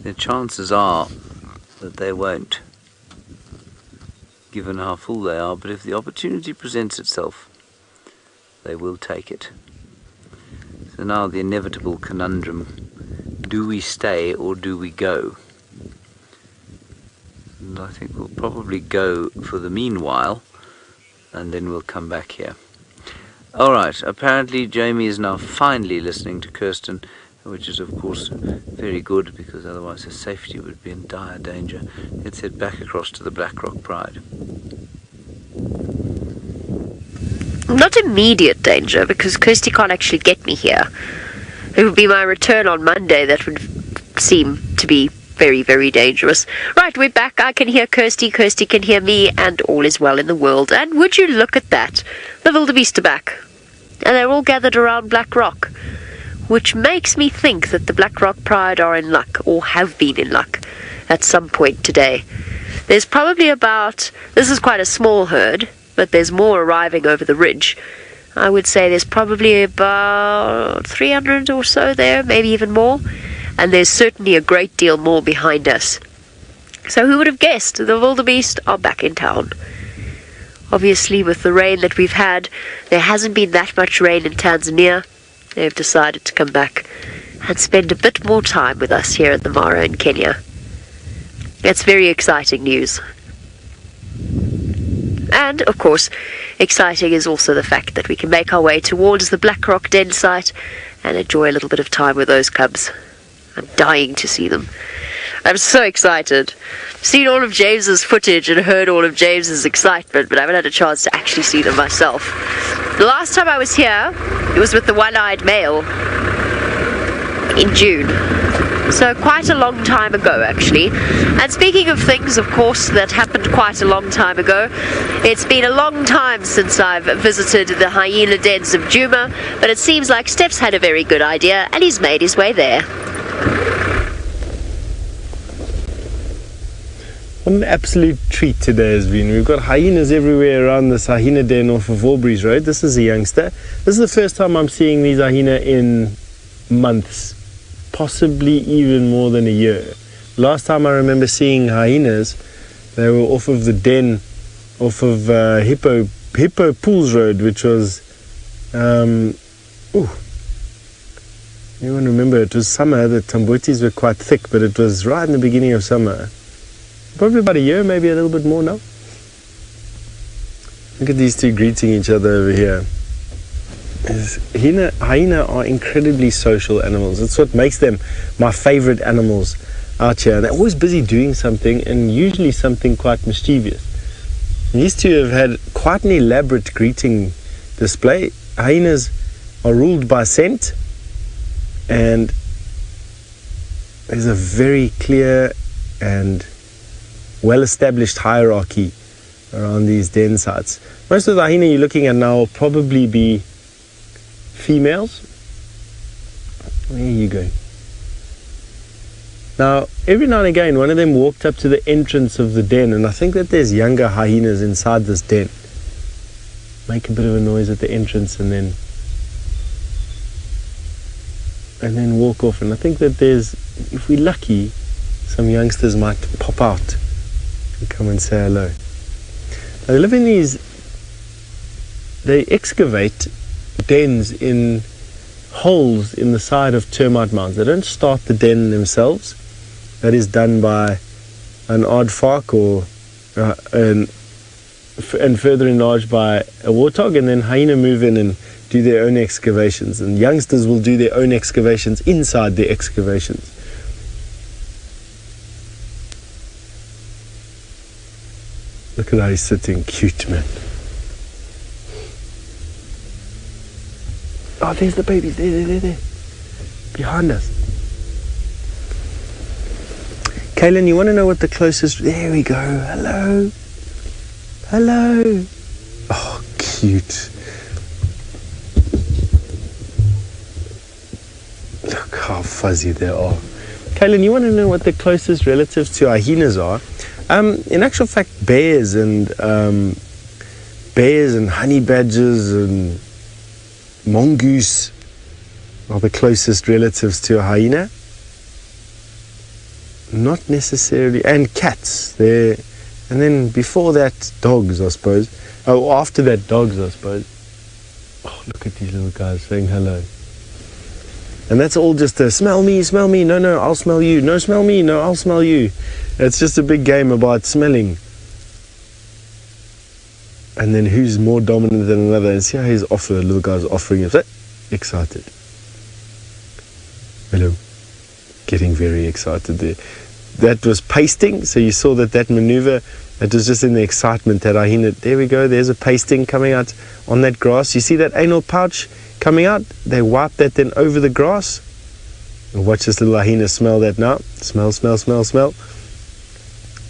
the chances are that they won't, given how full they are. But if the opportunity presents itself, they will take it. So now the inevitable conundrum: do we stay or do we go? And I think we'll probably go for the meanwhile, and then we'll come back here. Alright, apparently Jamie is now finally listening to Kirsten, which is of course very good, because otherwise her safety would be in dire danger. Let's head back across to the Black Rock Pride. Not immediate danger, because Kirsty can't actually get me here. It would be my return on Monday that would seem to be very, very dangerous. Right, we're back. I can hear Kirsty, Kirsty can hear me, and all is well in the world. And would you look at that? The wildebeest are back. And they're all gathered around Black Rock, which makes me think that the Black Rock Pride are in luck, or have been in luck, at some point today. There's probably about, this is quite a small herd, but there's more arriving over the ridge. I would say there's probably about 300 or so there, maybe even more. And there's certainly a great deal more behind us. So who would have guessed the wildebeest are back in town? Obviously, with the rain that we've had, there hasn't been that much rain in Tanzania. They've decided to come back and spend a bit more time with us here at the Mara in Kenya. That's very exciting news. And, of course, exciting is also the fact that we can make our way towards the Black Rock Den site and enjoy a little bit of time with those cubs. I'm dying to see them. I'm so excited. I've seen all of James's footage and heard all of James's excitement, but I haven't had a chance to actually see them myself. The last time I was here, it was with the one-eyed male in June. So quite a long time ago, actually. And speaking of things, of course, that happened quite a long time ago, it's been a long time since I've visited the Hyena Dens of Djuma, but it seems like Steph's had a very good idea, and he's made his way there. What an absolute treat today has been. We've got hyenas everywhere around this Hyena Den off of Walbury's Road. This is a youngster. This is the first time I'm seeing these hyena in months, possibly even more than a year. Last time I remember seeing hyenas, they were off of the den, off of Hippo Pools Road, which was Ooh. Everyone remember it was summer. The tambutis were quite thick, but it was right in the beginning of summer. Probably about a year, maybe a little bit more now. Look at these two greeting each other over here. Hyena are incredibly social animals. It's what makes them my favorite animals out here. They're always busy doing something, and usually something quite mischievous. These two have had quite an elaborate greeting display. Hyenas are ruled by scent, and there's a very clear and well-established hierarchy around these den sites. Most of the hyena you're looking at now will probably be females. Where are you going? Now, every now and again, one of them walked up to the entrance of the den, and I think that there's younger hyenas inside this den. Make a bit of a noise at the entrance and then walk off. And I think that there's, if we're lucky, some youngsters might pop out and come and say hello. Now, they live in these, they excavate dens in holes in the side of termite mounds. They don't start the den themselves. That is done by an aardvark and further enlarged by a warthog, and then hyena move in and do their own excavations, and youngsters will do their own excavations inside the excavations. Look at how he's sitting, cute, man. Oh, there's the babies, there. Behind us. Kaylin, you want to know what the closest... There we go. Hello. Oh, cute. Look how fuzzy they are. Kaylin, you want to know what the closest relatives to our hyenas are? In actual fact, bears and honey badgers and mongoose are the closest relatives to a hyena. Not necessarily, and cats. They're, and then before that, dogs, I suppose. Oh, after that, dogs, I suppose. Oh, look at these little guys saying hello. And that's all just a smell me, no, I'll smell you. No, smell me, no, I'll smell you. It's just a big game about smelling. And then who's more dominant than another. And see how he's the little guy's offering it. Excited. Hello. Getting very excited there. That was pasting, so you saw that maneuver, that was just in the excitement that hyena. There we go, there's a pasting coming out on that grass. You see that anal pouch coming out? They wipe that then over the grass. And watch this little hyena smell that now. Smell.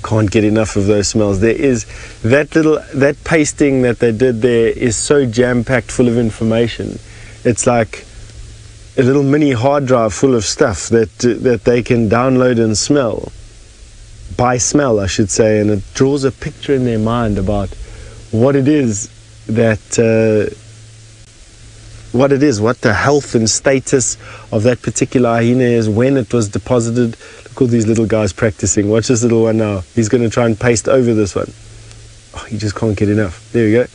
Can't get enough of those smells. There is that pasting that they did there is so jam-packed full of information. It's like a little mini hard drive full of stuff that they can download and smell. By smell, I should say, and it draws a picture in their mind about what it is that what the health and status of that particular hyena is, when it was deposited. Look at all these little guys practicing. Watch this little one now. He's going to try and paste over this one. Oh, he just can't get enough. There we go.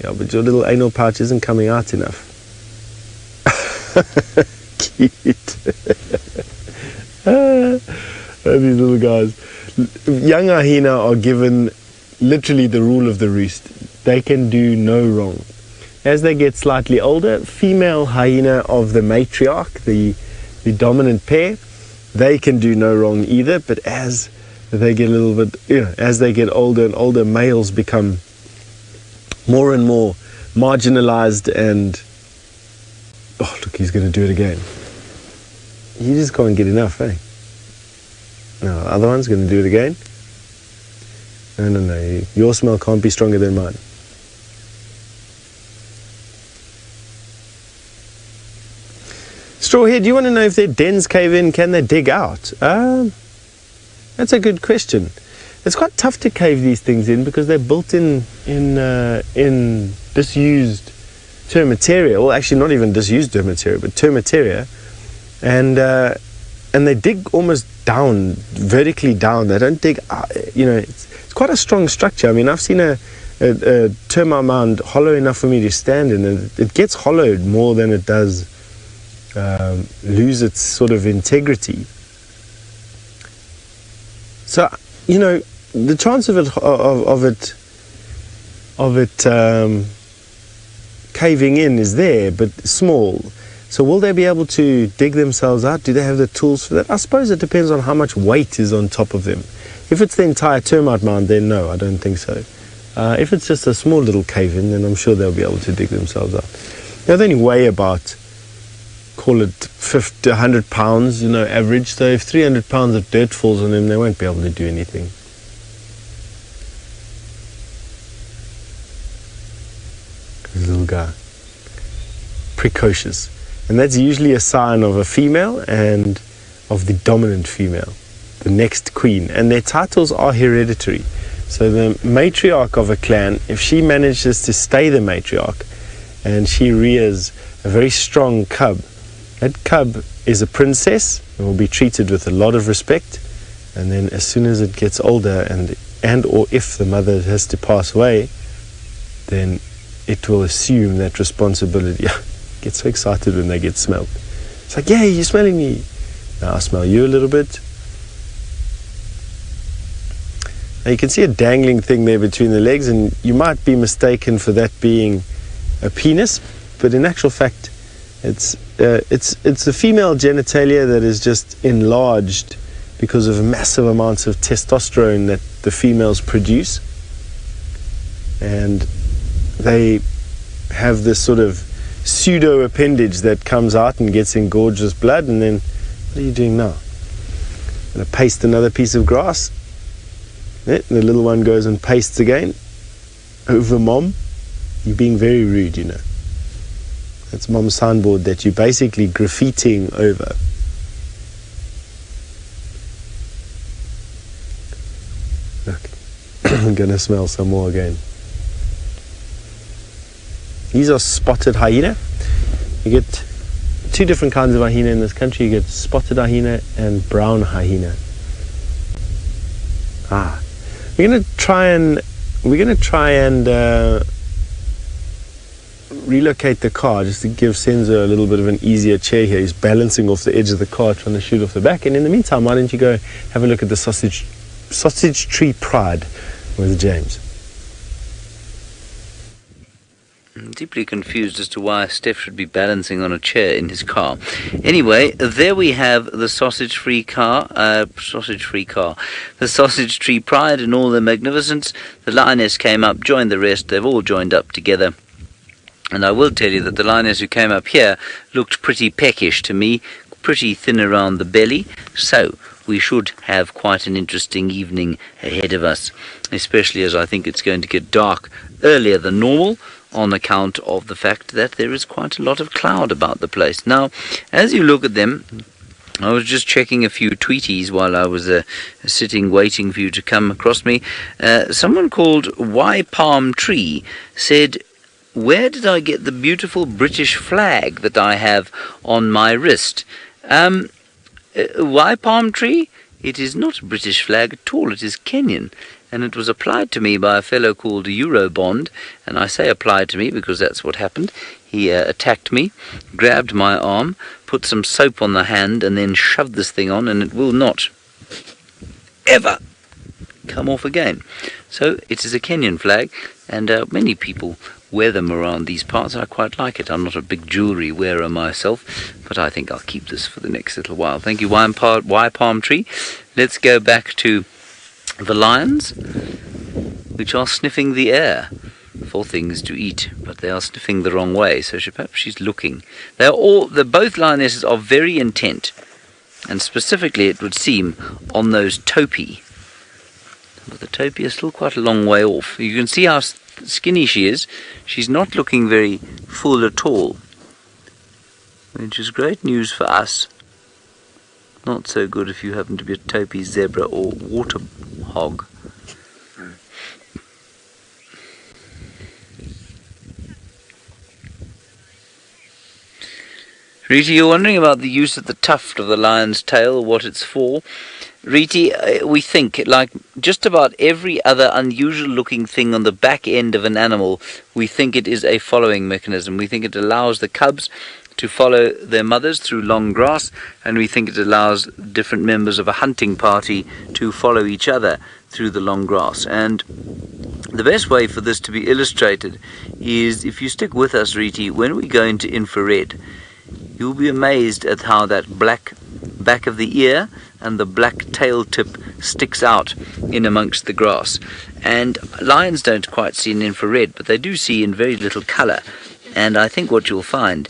Yeah, but your little anal pouch isn't coming out enough. Cute. These little guys. Young hyena are given literally the rule of the roost. They can do no wrong. As they get slightly older, female hyena of the matriarch, the dominant pair, they can do no wrong either. But as they get a little bit, as they get older and older, males become more and more marginalized. And oh, look, he's going to do it again. You just can't get enough, eh? No, the other one's going to do it again. No. Your smell can't be stronger than mine. Strawhead, do you want to know if their dens cave in? Can they dig out? That's a good question. It's quite tough to cave these things in because they're built in disused termitaria. Well, actually, not even disused termitaria, but termitaria, and they dig almost down, vertically down. They don't dig. It's quite a strong structure. I mean, I've seen a a termite mound hollow enough for me to stand in, and it gets hollowed more than it does lose its sort of integrity. So, you know, the chance of it caving in is there, but small. So will they be able to dig themselves out? Do they have the tools for that? I suppose it depends on how much weight is on top of them. If it's the entire termite mound, then no, I don't think so. If it's just a small little cave-in, then I'm sure they'll be able to dig themselves out. Now, they only weigh about, call it 50, 100 pounds, you know, average. So if 300 pounds of dirt falls on them, they won't be able to do anything. This little guy. Precocious. And that's usually a sign of a female and of the dominant female, the next queen. And their titles are hereditary. So the matriarch of a clan, if she manages to stay the matriarch and she rears a very strong cub, that cub is a princess and will be treated with a lot of respect. And then as soon as it gets older and or if the mother has to pass away, then it will assume that responsibility. Get so excited when they get smelled. It's like, yay, you're smelling me. Now I smell you a little bit. Now you can see a dangling thing there between the legs, and you might be mistaken for that being a penis, but in actual fact it's the female genitalia that is just enlarged because of massive amounts of testosterone that the females produce, and they have this sort of pseudo appendage that comes out and gets engorged with blood. And then what are you doing now? Gonna paste another piece of grass. Yeah, the little one goes and pastes again over mom. You're being very rude, you know. That's mom's signboard that you're basically graffitiing over. Look, I'm gonna smell some more again. These are spotted hyena. You get two different kinds of hyena in this country. You get spotted hyena and brown hyena. We're gonna try and relocate the car just to give Senzo a little bit of an easier chair here. He's balancing off the edge of the car, trying to shoot off the back. And in the meantime, why don't you go have a look at the sausage tree pride with James. I'm deeply confused as to why Steph should be balancing on a chair in his car. Anyway, there we have the sausage-free car. The sausage tree pride in all their magnificence. The lioness came up, joined the rest. They've all joined up together. And I will tell you that the lioness who came up here looked pretty peckish to me, pretty thin around the belly. So we should have quite an interesting evening ahead of us, especially as I think it's going to get dark earlier than normal, on account of the fact that there is quite a lot of cloud about the place. Now, as you look at them, I was just checking a few tweeties while I was sitting waiting for you to come across me. Someone called Y Palm Tree said, "Where did I get the beautiful British flag that I have on my wrist?" Y Palm Tree? It is not a British flag at all, it is Kenyan. And it was applied to me by a fellow called Eurobond, and I say applied to me because that's what happened. He attacked me, grabbed my arm, put some soap on the hand, and then shoved this thing on, and it will not ever come off again. So it is a Kenyan flag, and many people wear them around these parts. I quite like it. I'm not a big jewellery wearer myself, but I think I'll keep this for the next little while. Thank you, Y Palm Tree. Let's go back to the lions, which are sniffing the air for things to eat, but they are sniffing the wrong way, so perhaps she's looking. Both lionesses are very intent, and specifically it would seem on those Topi. But the Topi is still quite a long way off. You can see how skinny she is. She's not looking very full at all, which is great news for us. Not so good if you happen to be a Topi, zebra or water hog. Rita, you're wondering about the use of the tuft of the lion's tail, what it's for. Riti, we think, like just about every other unusual looking thing on the back end of an animal, we think it is a following mechanism. We think it allows the cubs to follow their mothers through long grass, and we think it allows different members of a hunting party to follow each other through the long grass. And the best way for this to be illustrated is if you stick with us, Riti, when we go into infrared, you'll be amazed at how that black back of the ear and the black tail tip sticks out in amongst the grass. And lions don't quite see in infrared, but they do see in very little colour. And I think what you'll find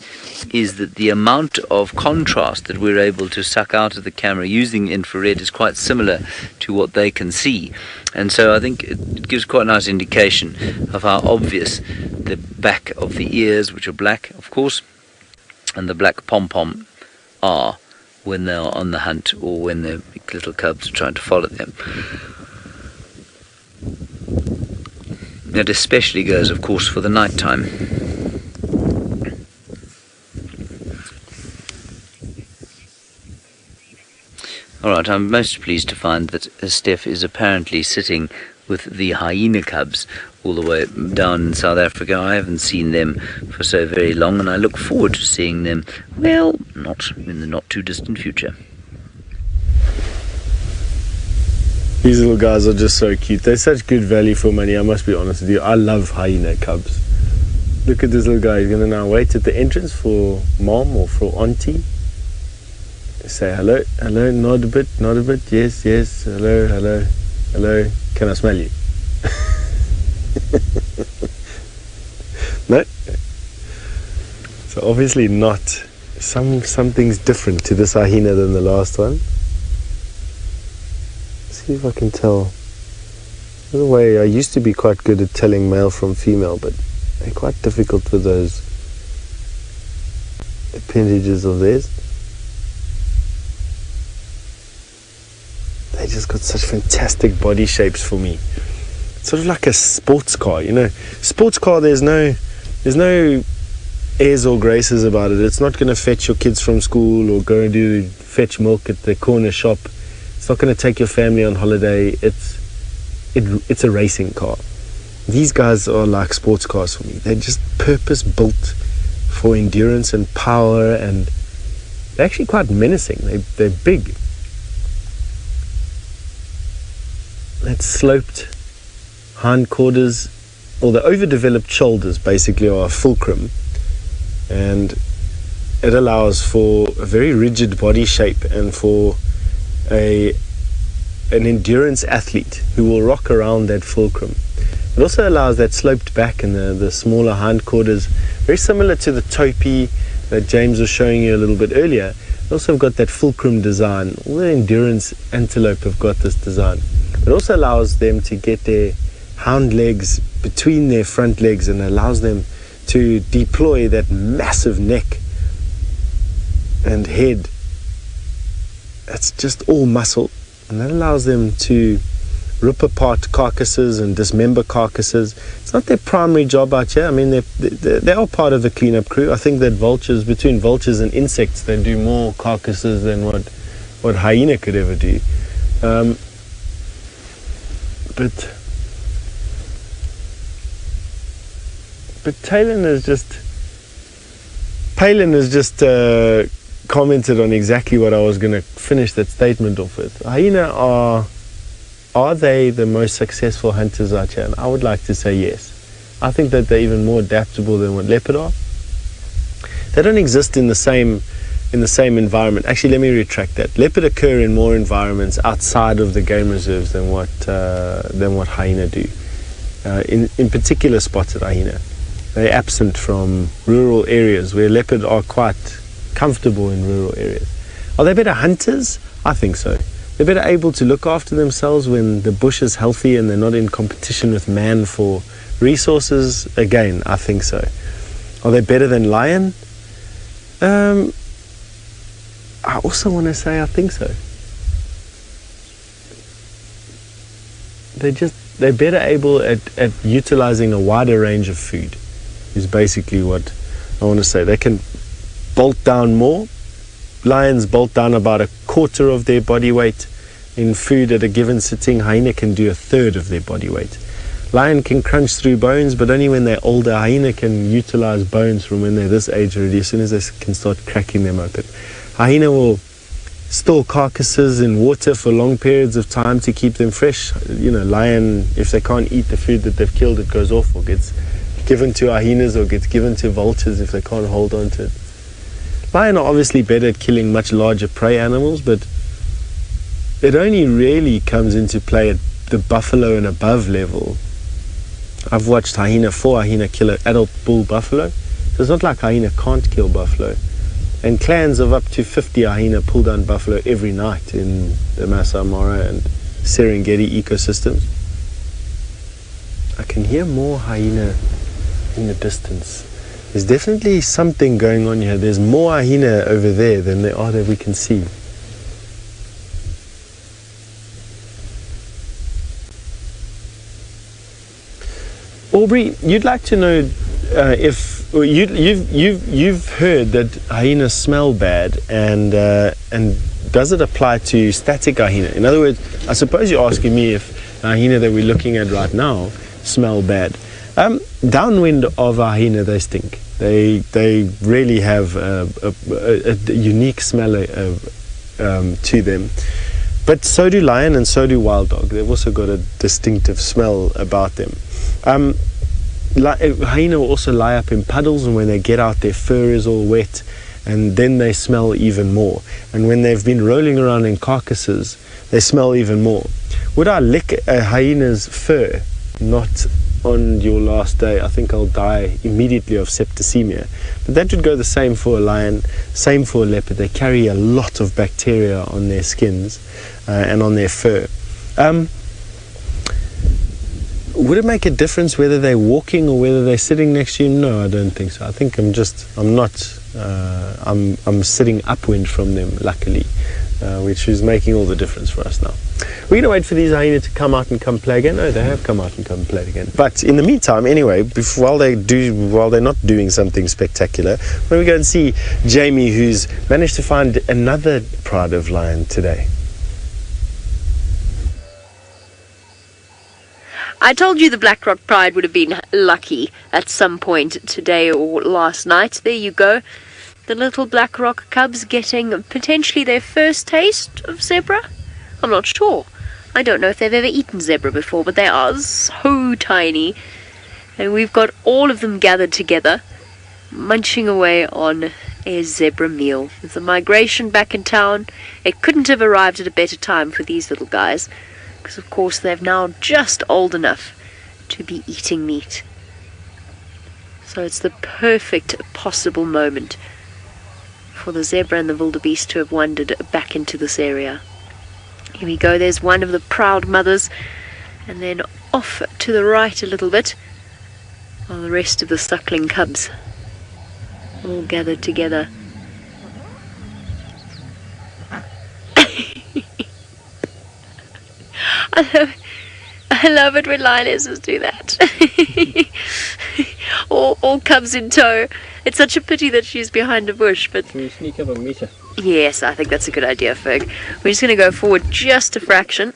is that the amount of contrast that we're able to suck out of the camera using infrared is quite similar to what they can see. And so I think it gives quite a nice indication of how obvious the back of the ears, which are black, of course, and the black pom-pom are when they are on the hunt or when their little cubs are trying to follow them. That especially goes, of course, for the night time. Alright, I'm most pleased to find that Steph is apparently sitting with the hyena cubs all the way down in South Africa. I haven't seen them for so very long, and I look forward to seeing them, well, not in the not too distant future. These little guys are just so cute. They're such good value for money, I must be honest with you. I love hyena cubs. Look at this little guy. He's going to now wait at the entrance for mom or for auntie. Say hello, hello, nod a bit, yes, yes, hello, hello, hello, can I smell you? No? So obviously not. Something's different to this hyena than the last one. Let's see if I can tell. By the way, I used to be quite good at telling male from female, but they're quite difficult with those appendages of theirs. They just got such fantastic body shapes for me. Sort of like a sports car, you know. Sports car, there's no airs or graces about it. It's not going to fetch your kids from school or go and do fetch milk at the corner shop. It's not going to take your family on holiday. It's a racing car. These guys are like sports cars for me. They're just purpose built for endurance and power, and they're actually quite menacing. They're big. That sloped hindquarters, or the overdeveloped shoulders, basically are a fulcrum, and it allows for a very rigid body shape and for an endurance athlete who will rock around that fulcrum. It also allows that sloped back and the smaller hindquarters, very similar to the Topi that James was showing you a little bit earlier. They also have got that fulcrum design. All the endurance antelope have got this design. It also allows them to get their hind legs between their front legs and allows them to deploy that massive neck and head. It's just all muscle, and that allows them to rip apart carcasses and dismember carcasses. It's not their primary job out here. I mean, they are part of the cleanup crew. I think that between vultures and insects, they do more carcasses than what hyena could ever do. But Palin has just commented on exactly what I was going to finish that statement off with. Hyena are they the most successful hunters out here? And I would like to say yes. I think that they're even more adaptable than what leopard are. They don't exist in the same environment. Actually, let me retract that. Leopard occur in more environments outside of the game reserves than what hyena do. In particular, spotted hyena. They're absent from rural areas where leopard are quite comfortable in rural areas. Are they better hunters? I think so. They're better able to look after themselves when the bush is healthy and they're not in competition with man for resources. Again, I think so. Are they better than lion? I also want to say I think so. They're better able at utilizing a wider range of food, is basically what I want to say. They can bolt down more. Lions bolt down about a quarter of their body weight. in food at a given sitting, hyena can do a third of their body weight. Lion can crunch through bones, but only when they're older. Hyena can utilize bones from when they're this age already, as soon as they can start cracking them open. Hyena will store carcasses in water for long periods of time to keep them fresh. You know, lion, if they can't eat the food that they've killed, it goes off or gets given to hyenas or gets given to vultures if they can't hold on to it. Lion are obviously better at killing much larger prey animals, but it only really comes into play at the buffalo and above level. I've watched four hyena kill an adult bull buffalo. So it's not like hyena can't kill buffalo. And clans of up to 50 hyena pull down buffalo every night in the Masai Mara and Serengeti ecosystems. I can hear more hyena in the distance. There's definitely something going on here. There's more hyena over there than there are that we can see. Aubrey, you'd like to know if you've heard that hyenas smell bad, and does it apply to static hyena? In other words, I suppose you're asking me if the hyena that we're looking at right now smell bad. Downwind of a hyena, they stink. They really have a unique smell to them. But so do lion and so do wild dog. They've also got a distinctive smell about them. Hyena will also lie up in puddles, and when they get out, their fur is all wet, and then they smell even more. And when they've been rolling around in carcasses, they smell even more. Would I lick a hyena's fur? Not on your last day. I think I'll die immediately of septicemia. But that would go the same for a lion, same for a leopard. They carry a lot of bacteria on their skins and on their fur. Would it make a difference whether they're walking or whether they're sitting next to you? No, I don't think so. I think I'm sitting upwind from them, luckily, which is making all the difference for us now. We're going to wait for these hyena to come out and come play again. No, they have come out and come play again. But in the meantime, anyway, while they're not doing something spectacular, when we go and see Jamie, who's managed to find another pride of lion today. I told you the Black Rock Pride would have been lucky at some point today or last night. There you go. The little Black Rock cubs getting potentially their first taste of zebra. I'm not sure. I don't know if they've ever eaten zebra before, but they are so tiny. And we've got all of them gathered together, munching away on a zebra meal. With the migration back in town, it couldn't have arrived at a better time for these little guys, because of course they're now just old enough to be eating meat. So it's the perfect possible moment for the zebra and the wildebeest to have wandered back into this area. Here we go, there's one of the proud mothers, and then off to the right a little bit are the rest of the suckling cubs, all gathered together. I love it when lionesses do that. all cubs in tow. It's such a pity that she's behind a bush, but... Can we sneak up and meet her? Yes, I think that's a good idea, Ferg. We're just going to go forward just a fraction.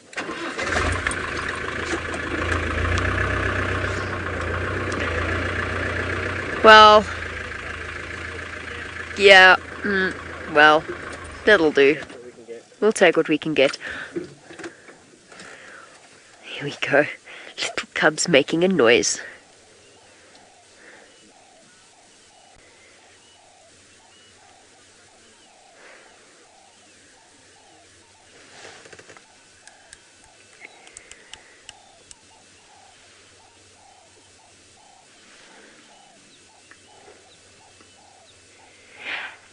Well... yeah, well, that'll do. We'll take what we can get. Here we go. Little cubs making a noise.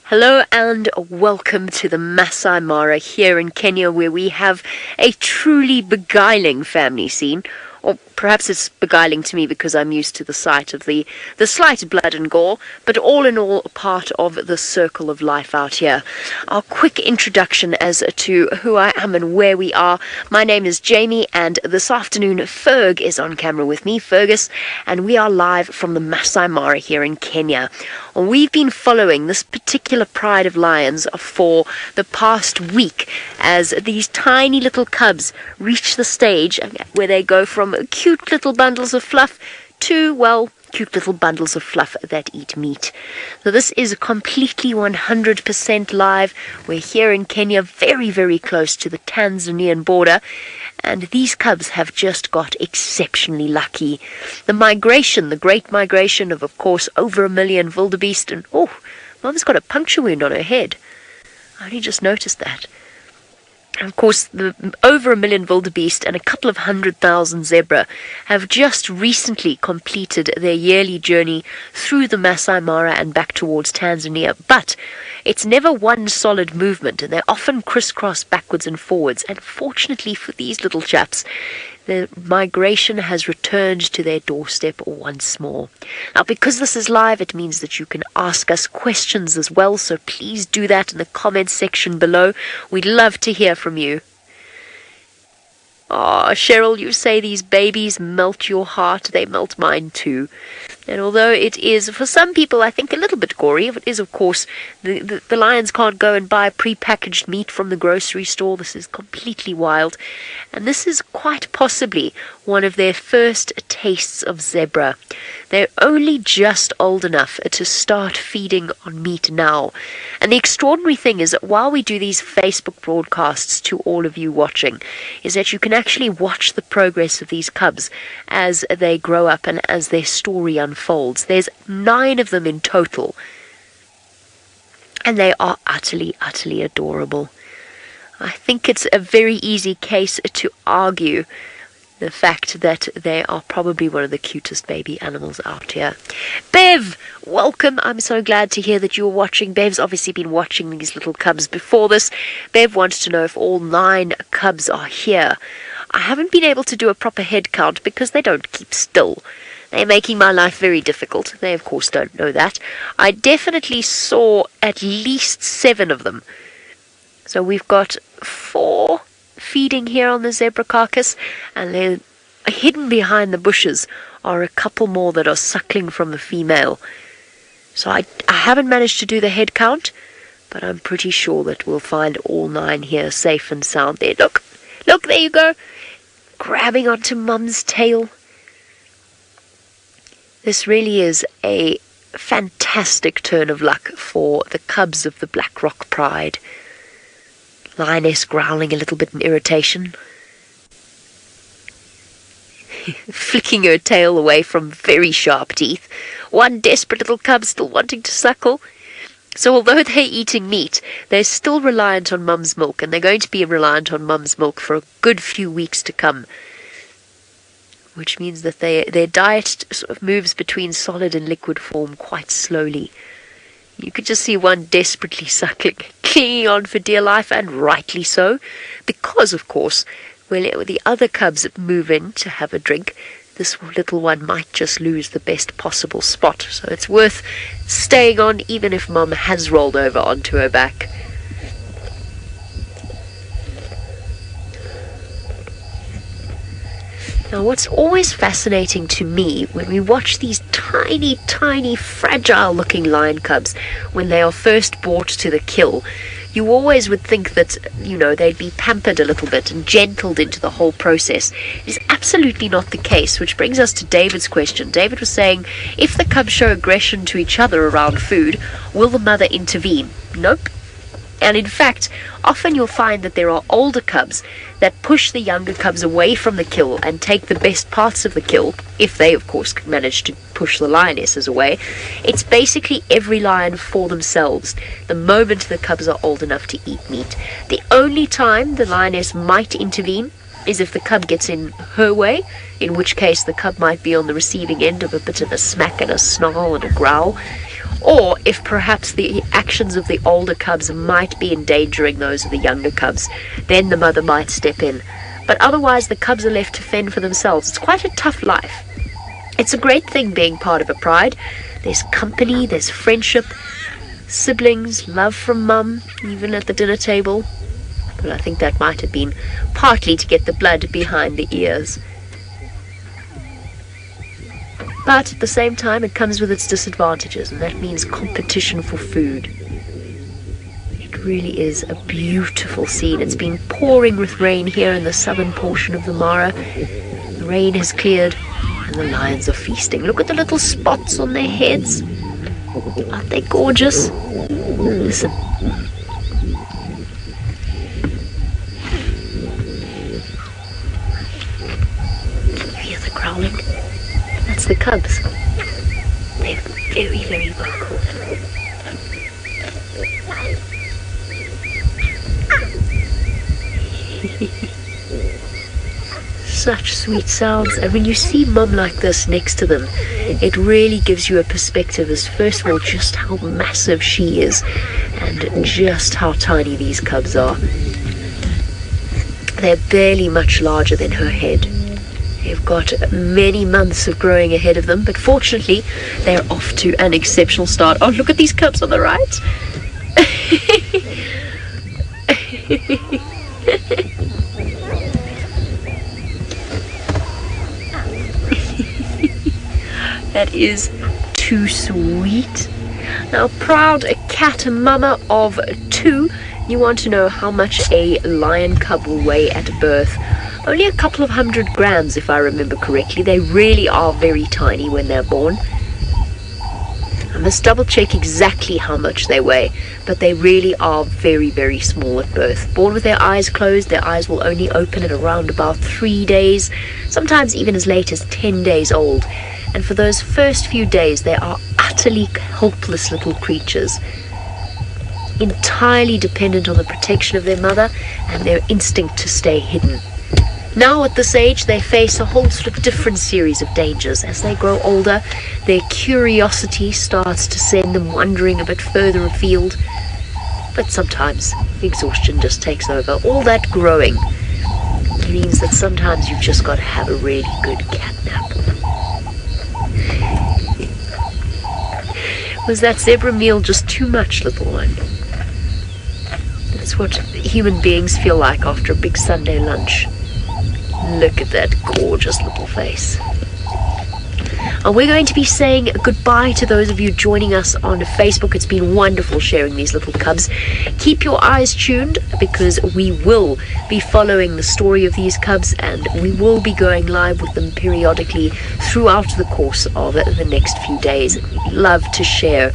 Hello and welcome to the Masai Mara here in Kenya, where we have a truly beguiling family scene, or Perhaps it's beguiling to me because I'm used to the sight of the slight blood and gore, but all in all, part of the circle of life out here. Our quick introduction as to who I am and where we are. My name is Jamie, and this afternoon Ferg is on camera with me, Fergus, and we are live from the Masai Mara here in Kenya. We've been following this particular pride of lions for the past week as these tiny little cubs reach the stage where they go from cute little bundles of fluff to, well, cute little bundles of fluff that eat meat. So this is completely 100% live. We're here in Kenya, very, very close to the Tanzanian border, and these cubs have just got exceptionally lucky. The migration, the great migration of course, over 1 million wildebeest, and oh, Mum's got a puncture wound on her head. I only just noticed that. Of course, over 1 million wildebeest and a couple of 100,000 zebra have just recently completed their yearly journey through the Masai Mara and back towards Tanzania. But it's never one solid movement, and they often crisscross backwards and forwards. And fortunately for these little chaps, the migration has returned to their doorstep once more. Now, because this is live, it means that you can ask us questions as well, so please do that in the comments section below. We'd love to hear from you. Oh, Cheryl, you say these babies melt your heart. They melt mine too. And although it is, for some people, I think a little bit gory, it is, of course, the lions can't go and buy pre-packaged meat from the grocery store. This is completely wild. And this is quite possibly one of their first tastes of zebra. They're only just old enough to start feeding on meat now. And the extraordinary thing is that while we do these Facebook broadcasts to all of you watching, is that you can actually watch the progress of these cubs as they grow up and as their story unfolds. There's 9 of them in total, and they are utterly, utterly adorable. I think it's a very easy case to argue the fact that they are probably one of the cutest baby animals out here. Bev, welcome. I'm so glad to hear that you're watching. Bev's obviously been watching these little cubs before this. Bev wants to know if all 9 cubs are here. I haven't been able to do a proper head count because they don't keep still. They're making my life very difficult. They, of course, don't know that. I definitely saw at least 7 of them. So we've got 4 feeding here on the zebra carcass, and then hidden behind the bushes are a couple more that are suckling from the female. So I haven't managed to do the head count, but I'm pretty sure that we'll find all 9 here safe and sound. There, look, there you go, grabbing onto Mum's tail. This really is a fantastic turn of luck for the cubs of the Black Rock Pride. Lioness growling a little bit in irritation, flicking her tail away from very sharp teeth. One desperate little cub still wanting to suckle. So although they're eating meat, they're still reliant on Mum's milk, and they're going to be reliant on Mum's milk for a good few weeks to come. Which means that their diet sort of moves between solid and liquid form quite slowly. You could just see one desperately suckling, clinging on for dear life, and rightly so, because, of course, when the other cubs move in to have a drink, this little one might just lose the best possible spot. So it's worth staying on, even if Mum has rolled over onto her back. Now, what's always fascinating to me when we watch these tiny, tiny, fragile-looking lion cubs when they are first brought to the kill, you always would think that, they'd be pampered a little bit and gentled into the whole process. It is absolutely not the case, which brings us to David's question. David was saying, if the cubs show aggression to each other around food, will the mother intervene? Nope. And in fact, often you'll find that there are older cubs that push the younger cubs away from the kill and take the best parts of the kill, if they, of course, can manage to push the lionesses away. It's basically every lion for themselves, the moment the cubs are old enough to eat meat. The only time the lioness might intervene is if the cub gets in her way, in which case the cub might be on the receiving end of a bit of a smack and a snarl and a growl. Or if perhaps the actions of the older cubs might be endangering those of the younger cubs, then the mother might step in. but otherwise the cubs are left to fend for themselves. It's quite a tough life. It's a great thing being part of a pride. There's company, there's friendship, siblings, love from mum, even at the dinner table. But I think that might have been partly to get the blood behind the ears. But at the same time, it comes with its disadvantages, and that means competition for food. It really is a beautiful scene. It's been pouring with rain here in the southern portion of the Mara. The rain has cleared, and the lions are feasting. Look at the little spots on their heads. Aren't they gorgeous? Listen. You hear the growling? That's the cubs. They're very, very vocal. Such sweet sounds, and when you see mum like this next to them, it really gives you a perspective as, first of all, just how massive she is and just how tiny these cubs are. They're barely much larger than her head. They've got many months of growing ahead of them, but fortunately they're off to an exceptional start. Oh, look at these cubs on the right. That is too sweet. Now, proud cat mama of 2, you want to know how much a lion cub will weigh at birth. Only a couple of 100 grams, if I remember correctly. They really are very tiny when they're born. I must double check exactly how much they weigh, but they really are very, very small at birth. Born with their eyes closed, their eyes will only open at around about 3 days, sometimes even as late as 10 days old. And for those first few days, they are utterly helpless little creatures, entirely dependent on the protection of their mother and their instinct to stay hidden. Now at this age, they face a whole sort of different series of dangers. As they grow older, their curiosity starts to send them wandering a bit further afield. But sometimes exhaustion just takes over. All that growing means that sometimes you've just got to have a really good cat nap. Was that zebra meal just too much, little one? That's what human beings feel like after a big Sunday lunch. Look at that gorgeous little face. And we're going to be saying goodbye to those of you joining us on Facebook. It's been wonderful sharing these little cubs. Keep your eyes tuned, because we will be following the story of these cubs, and we will be going live with them periodically throughout the course of the next few days. We'd love to share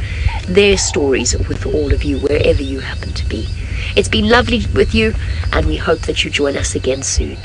their stories with all of you wherever you happen to be. It's been lovely with you, and we hope that you join us again soon.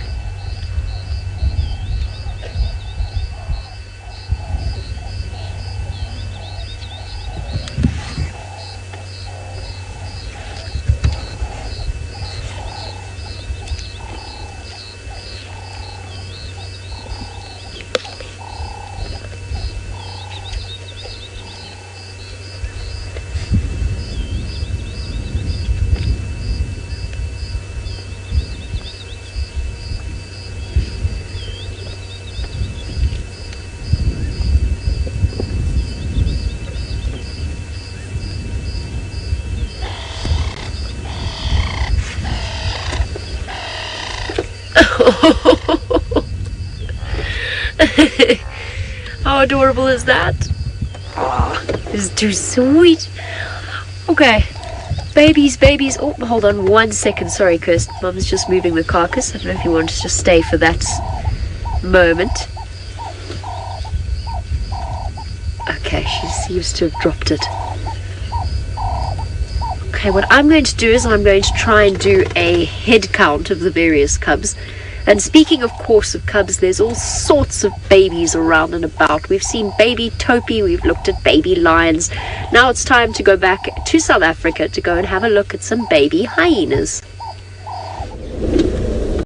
How adorable is that? Oh, this is too sweet. Okay, babies. Oh, hold on 1 second. Sorry, Kirsten. Mum's just moving the carcass. I don't know if you want to just stay for that moment. Okay, she seems to have dropped it. Okay, what I'm going to do is I'm going to try and do a head count of the various cubs. And speaking, of course, of cubs, there's all sorts of babies around and about. We've seen baby Topi, we've looked at baby lions. Now it's time to go back to South Africa to go and have a look at some baby hyenas.